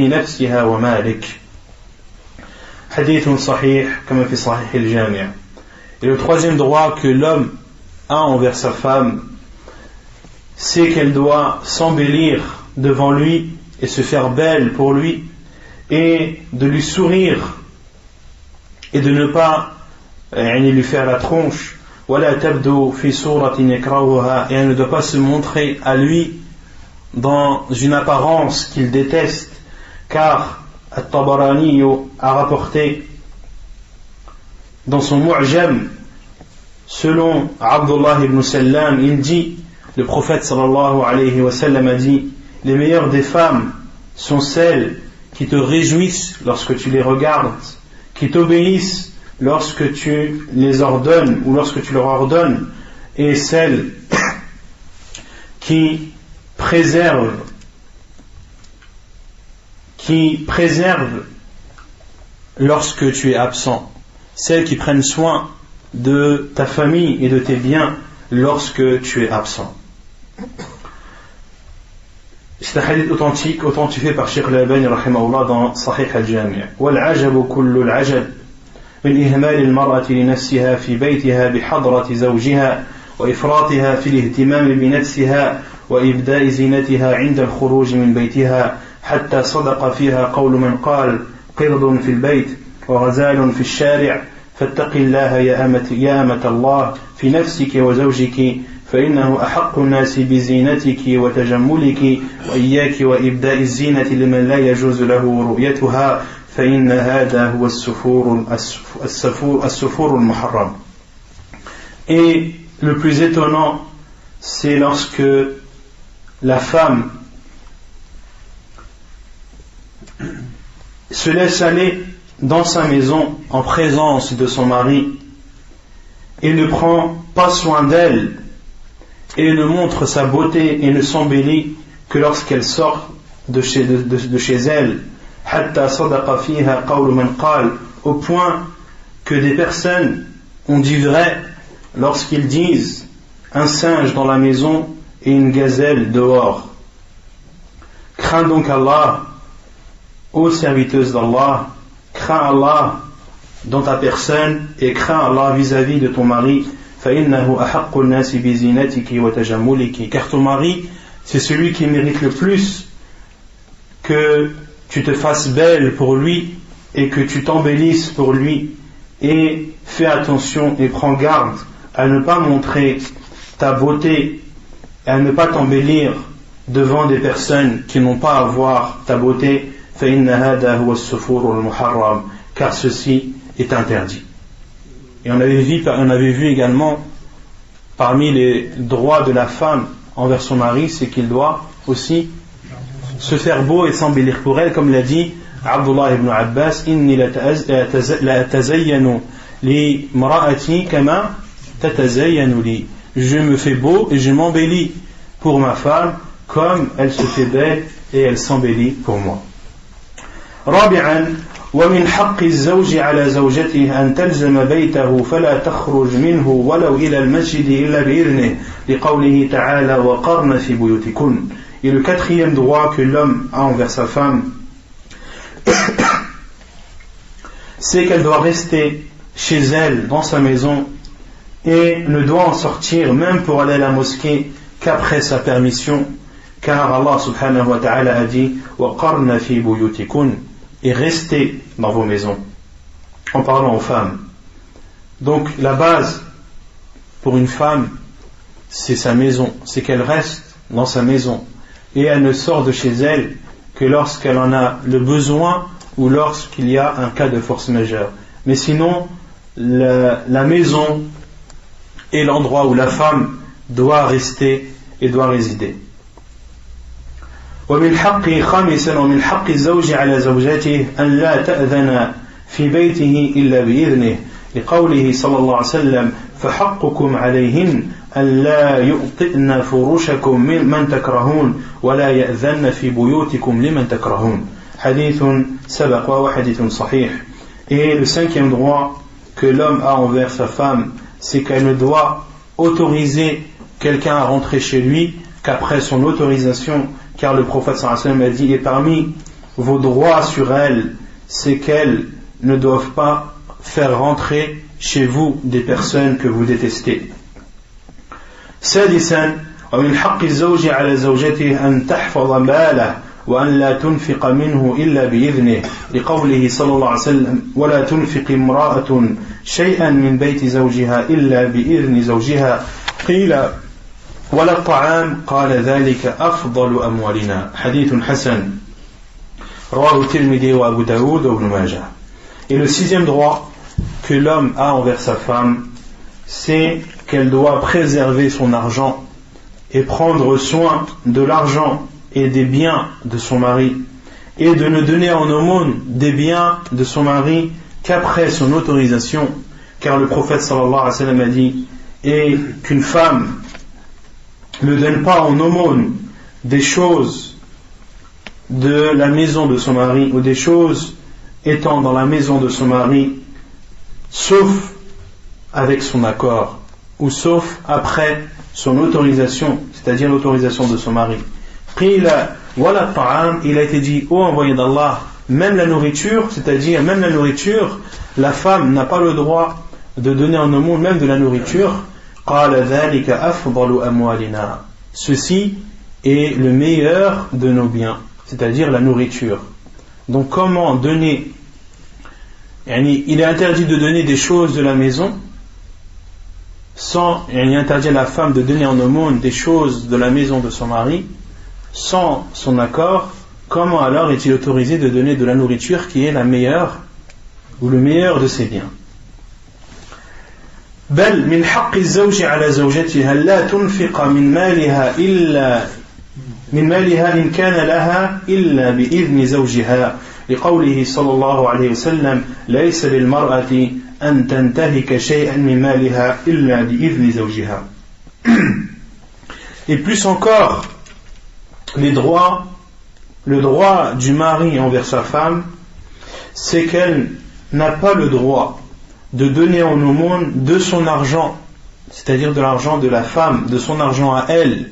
S1: نفسها ومالك. Hadith sahih, comme fait Sahih al-Jami'. Et le troisième droit que l'homme a envers sa femme, c'est qu'elle doit s'embellir devant lui et se faire belle pour lui et de lui sourire et de ne pas lui faire la tronche. ولا تبدو في صورة يكرهها, et elle ne doit pas se montrer à lui dans une apparence qu'il déteste, car At-Tabarani a rapporté dans son Mu'jam, selon Abdullah ibn Sallam, il dit, le prophète sallallahu alayhi wa sallam a dit, les meilleures des femmes sont celles qui te réjouissent lorsque tu les regardes, qui t'obéissent lorsque tu les ordonnes ou lorsque tu leur ordonnes, et celles qui préservent lorsque tu es absent, celles qui prennent soin de ta famille et de tes biens lorsque tu es absent. C'est un hadith authentique, authentifié par Cheikh al-Albani rahimahullah dans Sahih al-Jami'. وَالْعَجَبُ كُلُّ الْعَجَبِ من إهمال المرأة لنفسها في بيتها بحضرة زوجها وإفراطها في الاهتمام بنفسها وإبداء زينتها عند الخروج من بيتها حتى صدق فيها قول من قال قرد في البيت وغزال في الشارع فاتق الله يا أمة الله في نفسك وزوجك فإنه أحق الناس بزينتك وتجملك وإياك وإبداء الزينة لمن لا يجوز له رؤيتها فإن هذا هو السفور المحرم. Et le plus étonnant, c'est lorsque la femme se laisse aller dans sa maison en présence de son mari et ne prend pas soin d'elle et ne montre sa beauté et ne s'embellit que lorsqu'elle sort de chez elle, au point que des personnes ont dit vrai lorsqu'ils disent un singe dans la maison et une gazelle dehors. Crains donc Allah, ô serviteuse d'Allah, crains Allah dans ta personne et crains Allah vis-à-vis de ton mari. Car ton mari, c'est celui qui mérite le plus que tu te fasses belle pour lui et que tu t'embellisses pour lui. Et fais attention et prends garde à ne pas montrer ta beauté et à ne pas t'embellir devant des personnes qui n'ont pas à voir ta beauté. Car ceci est interdit. Et on avait vu également parmi les droits de la femme envers son mari, c'est qu'il doit aussi se faire beau et s'embellir pour elle, comme l'a dit Abdullah ibn Abbas, inni la tazayyanu li mra'ati kama tatazayyanu li. Je me fais beau et je m'embellis pour ma femme comme elle se fait belle et elle s'embellit pour moi. رابعا ومن حق الزوج على زوجته أن تلزم بيته فلا تخرج منه ولو إلى المسجد إلا بإذنه لقوله تعالى وقرن في بيوتكن. Et le quatrième droit que l'homme a envers sa femme, c'est qu'elle doit rester chez elle, dans sa maison, et ne doit en sortir même pour aller à la mosquée qu'après sa permission, car Allah subhanahu wa ta'ala a dit وقرن في بيوتكن, et restez dans vos maisons, en parlant aux femmes. Donc la base pour une femme, c'est sa maison, c'est qu'elle reste dans sa maison et elle ne sort de chez elle que lorsqu'elle en a le besoin ou lorsqu'il y a un cas de force majeure. Mais sinon, la maison est l'endroit où la femme doit rester et doit résider. ومن حق خامسا ومن حق الزوج على زوجته أن لا تأذن في بيته إلا بإذنه لقوله صلى الله عليه وسلم فحقكم عليهن أن لا يؤطئن فروشكم من تكرهون ولا يأذن في بيوتكم لمن تكرهون. حديث سبق وهو حديث صحيح. Et le cinquième droit que l'homme a envers sa femme, c'est qu'elle ne doit autoriser quelqu'un à rentrer chez lui qu'après son autorisation, car le prophète sallallahu alayhi wa sallam a dit, et parmi vos droits sur elle, c'est qu'elles ne doivent pas faire rentrer chez vous des personnes que vous détestez. سادسا ومن حق الزوج على زوجته أن تحفظ ماله وأن لا تنفق منه إلا بإذنه لقوله صلى الله عليه وسلم ولا تنفق امرأة شيئا من بيت زوجها إلا بإذن زوجها قيل ولا الطعام قال ذلك أفضل أموالنا. حديث حسن رواه الترمذي وأبو داود وابن ماجه. Et le sixième droit que l'homme a envers sa femme, c'est qu'elle doit préserver son argent et prendre soin de l'argent et des biens de son mari, et de ne donner en aumône des biens de son mari qu'après son autorisation, car le prophète sallallahu alayhi wa sallam a dit, et qu'une femme ne donne pas en aumône des choses de la maison de son mari ou des choses étant dans la maison de son mari, sauf avec son accord ou sauf après son autorisation, c'est-à-dire l'autorisation de son mari. Il a été dit, ô envoyé d'Allah, même la nourriture, c'est-à-dire même la nourriture, la femme n'a pas le droit de donner en aumône même de la nourriture. Ceci est le meilleur de nos biens, c'est-à-dire la nourriture. Donc comment donner? Il est interdit de donner des choses de la maison il est interdit à la femme de donner en aumône des choses de la maison de son mari sans son accord. Comment alors est-il autorisé de donner de la nourriture qui est la meilleure ou le meilleur de ses biens? بل من حق الزوج على زوجتها لا تنفق من مالها إن كان لها إلا بإذن زوجها لقوله صلى الله عليه وسلم ليس للمرأة أن تنتهك شيئا من مالها إلا بإذن زوجها. Et plus encore, le droit du mari envers sa femme, c'est qu'elle n'a pas le droit de donner en aumône de son argent, c'est-à-dire de l'argent de la femme, de son argent à elle,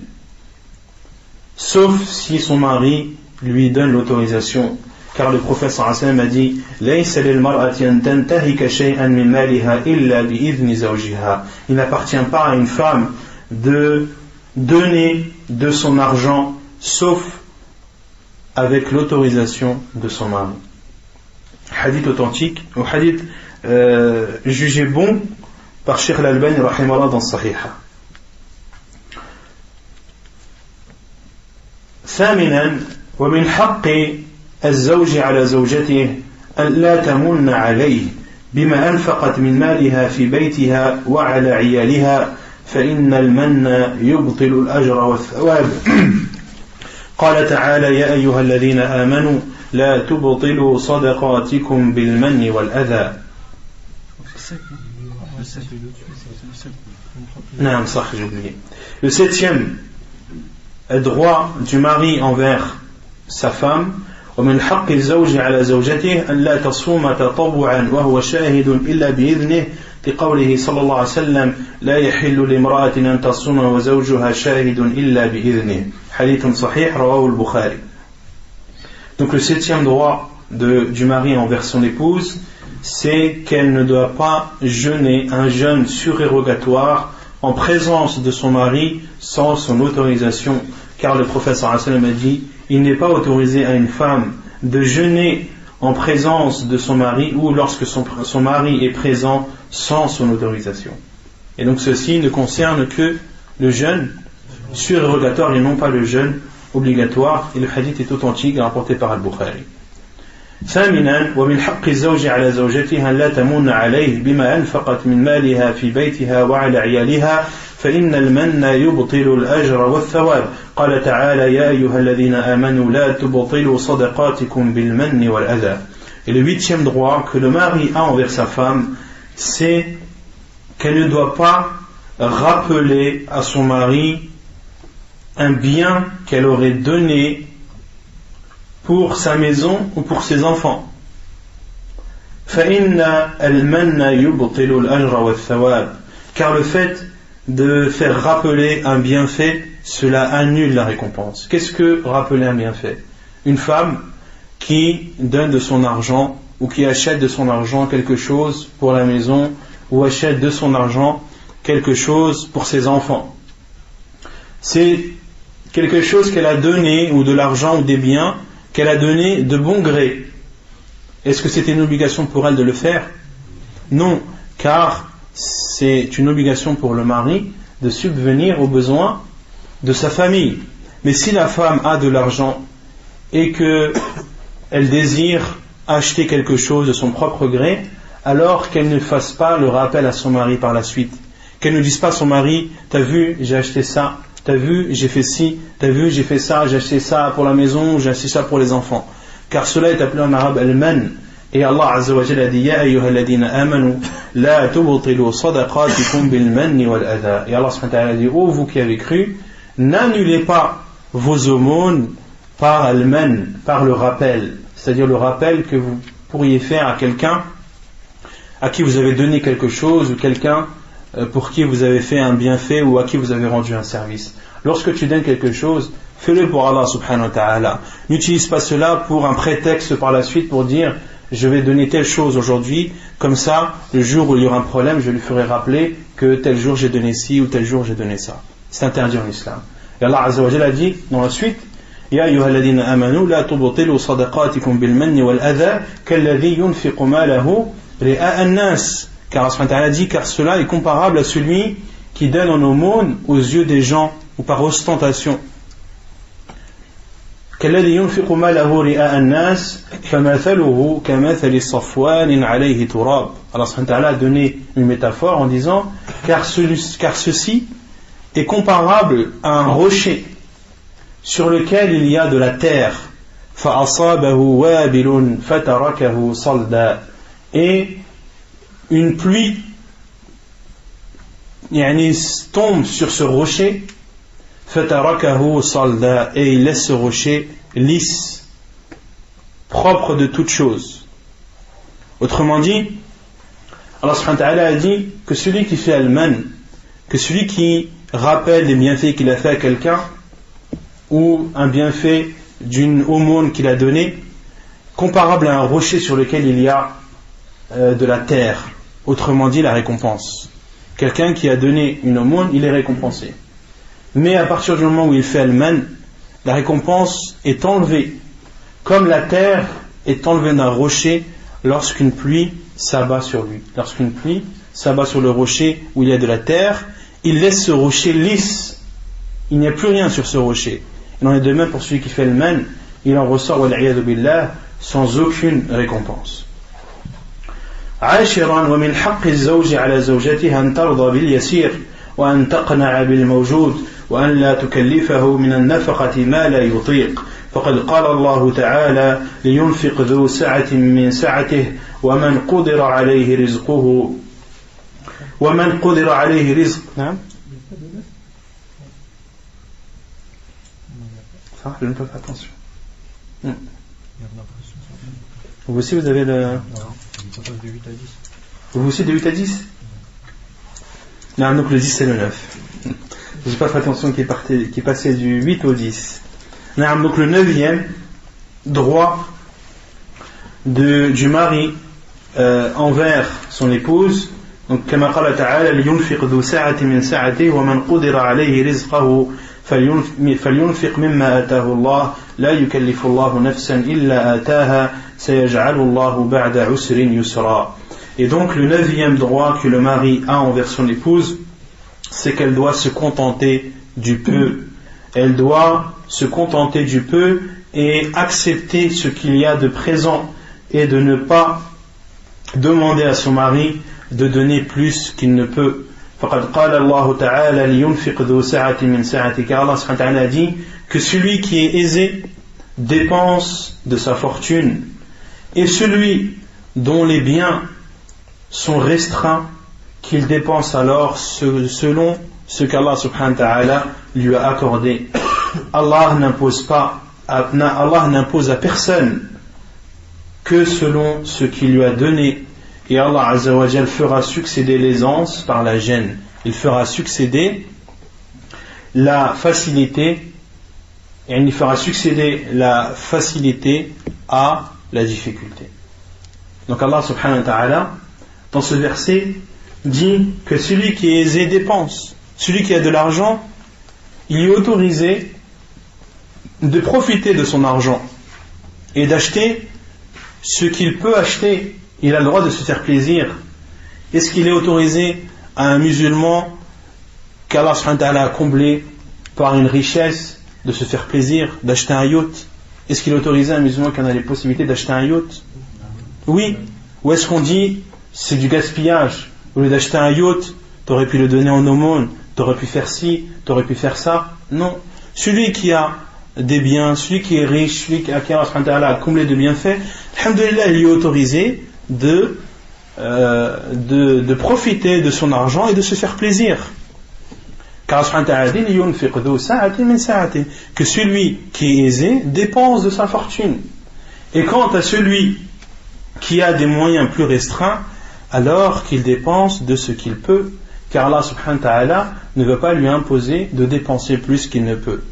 S1: sauf si son mari lui donne l'autorisation. Car le prophète sallallahu alayhi wa sallam a dit لَيْسَ لِلْمَرْأَةِ أَن تَنْتَهِكَ شَيْئًا مِنْ مَالِهَا إِلَّا بِإِذْنِ زَوْجِهَا. Il n'appartient pas à une femme de donner de son argent sauf avec l'autorisation de son mari. Hadith authentique, ou hadith jugé bon par Cheikh Al-Albani rahimahullah dans Sahiha. ثامنا ومن حق الزوج على زوجته أن لا تمن عليه بما أنفقت من مالها في بيتها وعلى عيالها فإن المن يبطل الأجر والثواب. قال تعالى يا أيها الذين آمنوا لا تبطلوا صدقاتكم بالمن والأذى. Non, ça, j'ai oublié. Le septième droit du mari envers sa femme ومن حق الزوج على زوجته أن لا تصوم تطوعا وهو شاهد إلا بإذنه لقوله صلى الله عليه وسلم لا يحل لامرأة أن تصوم وزوجها شاهد إلا بإذنه حديث صحيح رواه البخاري. Donc le septième droit du mari envers son épouse, c'est qu'elle ne doit pas jeûner un jeûne surérogatoire en présence de son mari sans son autorisation, car le prophète sallallahu alayhi wa sallam a dit il n'est pas autorisé à une femme de jeûner en présence de son mari ou lorsque son mari est présent sans son autorisation. Et donc ceci ne concerne que le jeûne surérogatoire et non pas le jeûne obligatoire, et le hadith est authentique rapporté par Al-Bukhari. ثامنا ومن حق الزوج على زوجتها لا تمن عليه بما أنفقت من مالها في بيتها وعلى عيالها فإن المن يبطل الأجر والثواب. قال تعالى يا أيها الذين آمنوا لا تبطلوا صدقاتكم بالمن والأذى. Et le huitième droit que le mari a envers sa femme, c'est qu'elle ne doit pas rappeler à son mari un bien qu'elle aurait donné pour sa maison ou pour ses enfants. فَإِنَّ الْمَنَّ يُبْطِلُ الْأَجْرَ وَالثَّوَابِ. Car le fait de faire rappeler un bienfait, cela annule la récompense. Qu'est-ce que rappeler un bienfait? Une femme qui donne de son argent ou qui achète de son argent quelque chose pour la maison ou achète de son argent quelque chose pour ses enfants. C'est quelque chose qu'elle a donné, ou de l'argent ou des biens qu'elle a donné de bon gré. Est-ce que c'était une obligation pour elle de le faire? Non, car c'est une obligation pour le mari de subvenir aux besoins de sa famille. Mais si la femme a de l'argent et qu'elle désire acheter quelque chose de son propre gré, alors qu'elle ne fasse pas le rappel à son mari par la suite. Qu'elle ne dise pas à son mari, t'as vu, j'ai acheté ça, t'as vu, j'ai fait ci, t'as vu, j'ai fait ça, j'ai acheté ça pour la maison, j'ai acheté ça pour les enfants. Car cela est appelé en arabe al-man. Et Allah Azza wa Jalla a dit Ya ayyuhalladhina amanu la tubtilu sadaqatikum bil manni wal adha. Et Allah subhanahu wa ta'ala a dit ô vous qui avez cru, n'annulez pas vos aumônes par al-man, par le rappel, c'est-à-dire le rappel que vous pourriez faire à quelqu'un à qui vous avez donné quelque chose, ou quelqu'un pour qui vous avez fait un bienfait, ou à qui vous avez rendu un service. Lorsque tu donnes quelque chose, fais-le pour Allah subhanahu wa ta'ala. N'utilise pas cela pour un prétexte par la suite pour dire je vais donner telle chose aujourd'hui, comme ça, le jour où il y aura un problème, je lui ferai rappeler que tel jour j'ai donné ci ou tel jour j'ai donné ça. C'est interdit en islam. Et Allah Azza wa Jalla a dit dans la suite, Ya ayyuhalladhina amanu la tubtilu sadaqatikum bil manni wal adha kalladhi yunfiqu malahu ri'a an-nas. Car Allah dit, car cela est comparable à celui qui donne en aumône aux yeux des gens ou par ostentation. كالذي ينفق ماله رئاء الناس فمثله كمثل صفوان عليه تراب. Allah subhanahu wa ta'ala a donné une métaphore en disant car ceci est comparable à un rocher sur lequel il y a de la terre. فأصابه وابل فتركه صلدا. Et une pluie tombe sur ce rocher, فَتَرَكَهُ صَلْدًا, et il laisse ce rocher lisse, propre de toute chose. Autrement dit, Allah subhanahu wa ta'ala a dit que celui qui fait al-man, que celui qui rappelle les bienfaits qu'il a fait à quelqu'un, ou un bienfait d'une aumône qu'il a donnée, comparable à un rocher sur lequel il y a de la terre, autrement dit la récompense. Quelqu'un qui a donné une aumône, il est récompensé. Mais à partir du moment où il fait al-man, la récompense est enlevée, comme la terre est enlevée d'un rocher lorsqu'une pluie s'abat sur lui. Lorsqu'une pluie s'abat sur le rocher où il y a de la terre, il laisse ce rocher lisse, il n'y a plus rien sur ce rocher. Il en est de même pour celui qui fait al-man, il en ressort wal-'iyadhu billah sans aucune récompense. عاشرا ومن حق الزوج على زوجتها أن ترضى باليسير وأن تقنع بالموجود وأن لا تكلفه من النفقة ما لا يطيق فقد قال الله تعالى لينفق ذو سعة من سعته ومن قدر عليه رزقه نعم ça je ne peux pas attention. Vous aussi vous avez le vous aussi de 8 à 10 non, donc le 10 c'est le 9. J'ai pas fait attention qui est passé du 8 au 10. Non, donc le 9e droit du mari envers son épouse, donc كما قال تعالى لينفق ذو سعة من سعته ومن قدر عليه رزقه فلينفق مما آتاه الله لا يكلف الله نفسا إلا آتاها سيجعل الله بعد عسر يسرا. Et donc le 9e droit que le mari a envers son épouse, c'est qu'elle doit se contenter du peu. Elle doit se contenter du peu et accepter ce qu'il y a de présent et de ne pas demander à son mari de donner plus qu'il ne peut. فقد قال الله تعالى لينفق ذو سعة من سعته, car Allah subhanahu wa ta'ala a dit que celui qui est aisé dépense de sa fortune et celui dont les biens sont restreints qu'il dépense alors selon ce qu'Allah subhanahu wa ta'ala lui a accordé. Allah n'impose à personne que selon ce qu'il lui a donné, et Allah azza wa jal fera succéder l'aisance par la gêne. Il fera succéder la facilité, et il fera succéder la facilité à la difficulté. Donc Allah subhanahu wa ta'ala dans ce verset dit que celui qui est aisé dépense. Celui qui a de l'argent, il est autorisé de profiter de son argent et d'acheter ce qu'il peut acheter. Il a le droit de se faire plaisir. Est-ce qu'il est autorisé à un musulman qu'Allah subhanahu wa ta'ala a comblé par une richesse de se faire plaisir, d'acheter un yacht? Est-ce qu'il est autorisé à un musulman qui en a les possibilités d'acheter un yacht? Oui. Ou est-ce qu'on dit c'est du gaspillage? Au lieu d'acheter un yacht, tu aurais pu le donner en aumône, tu aurais pu faire ci, tu aurais pu faire ça. Non. Celui qui a des biens, celui qui est riche, celui à qui Allah a comblé de bienfaits, alhamdoulilah, il est autorisé de profiter de son argent et de se faire plaisir. Car Allah a dit que celui qui est aisé dépense de sa fortune. Et quant à celui qui a des moyens plus restreints, alors qu'il dépense de ce qu'il peut, car Allah subhanahu wa ta'ala ne veut pas lui imposer de dépenser plus qu'il ne peut.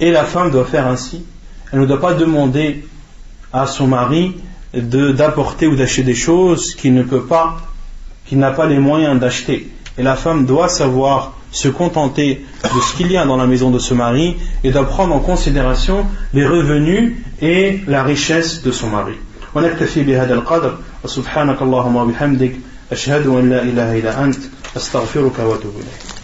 S1: Et la femme doit faire ainsi. Elle ne doit pas demander à son mari d'apporter ou d'acheter des choses qu'il n'a pas les moyens d'acheter. Et la femme doit savoir se contenter de ce qu'il y a dans la maison de ce mari et doit prendre en considération les revenus et la richesse de son mari. ونكتفي بهذا القدر وسبحانك اللهم وبحمدك أشهد أن لا إله إلا أنت أستغفرك وأتوب إليك.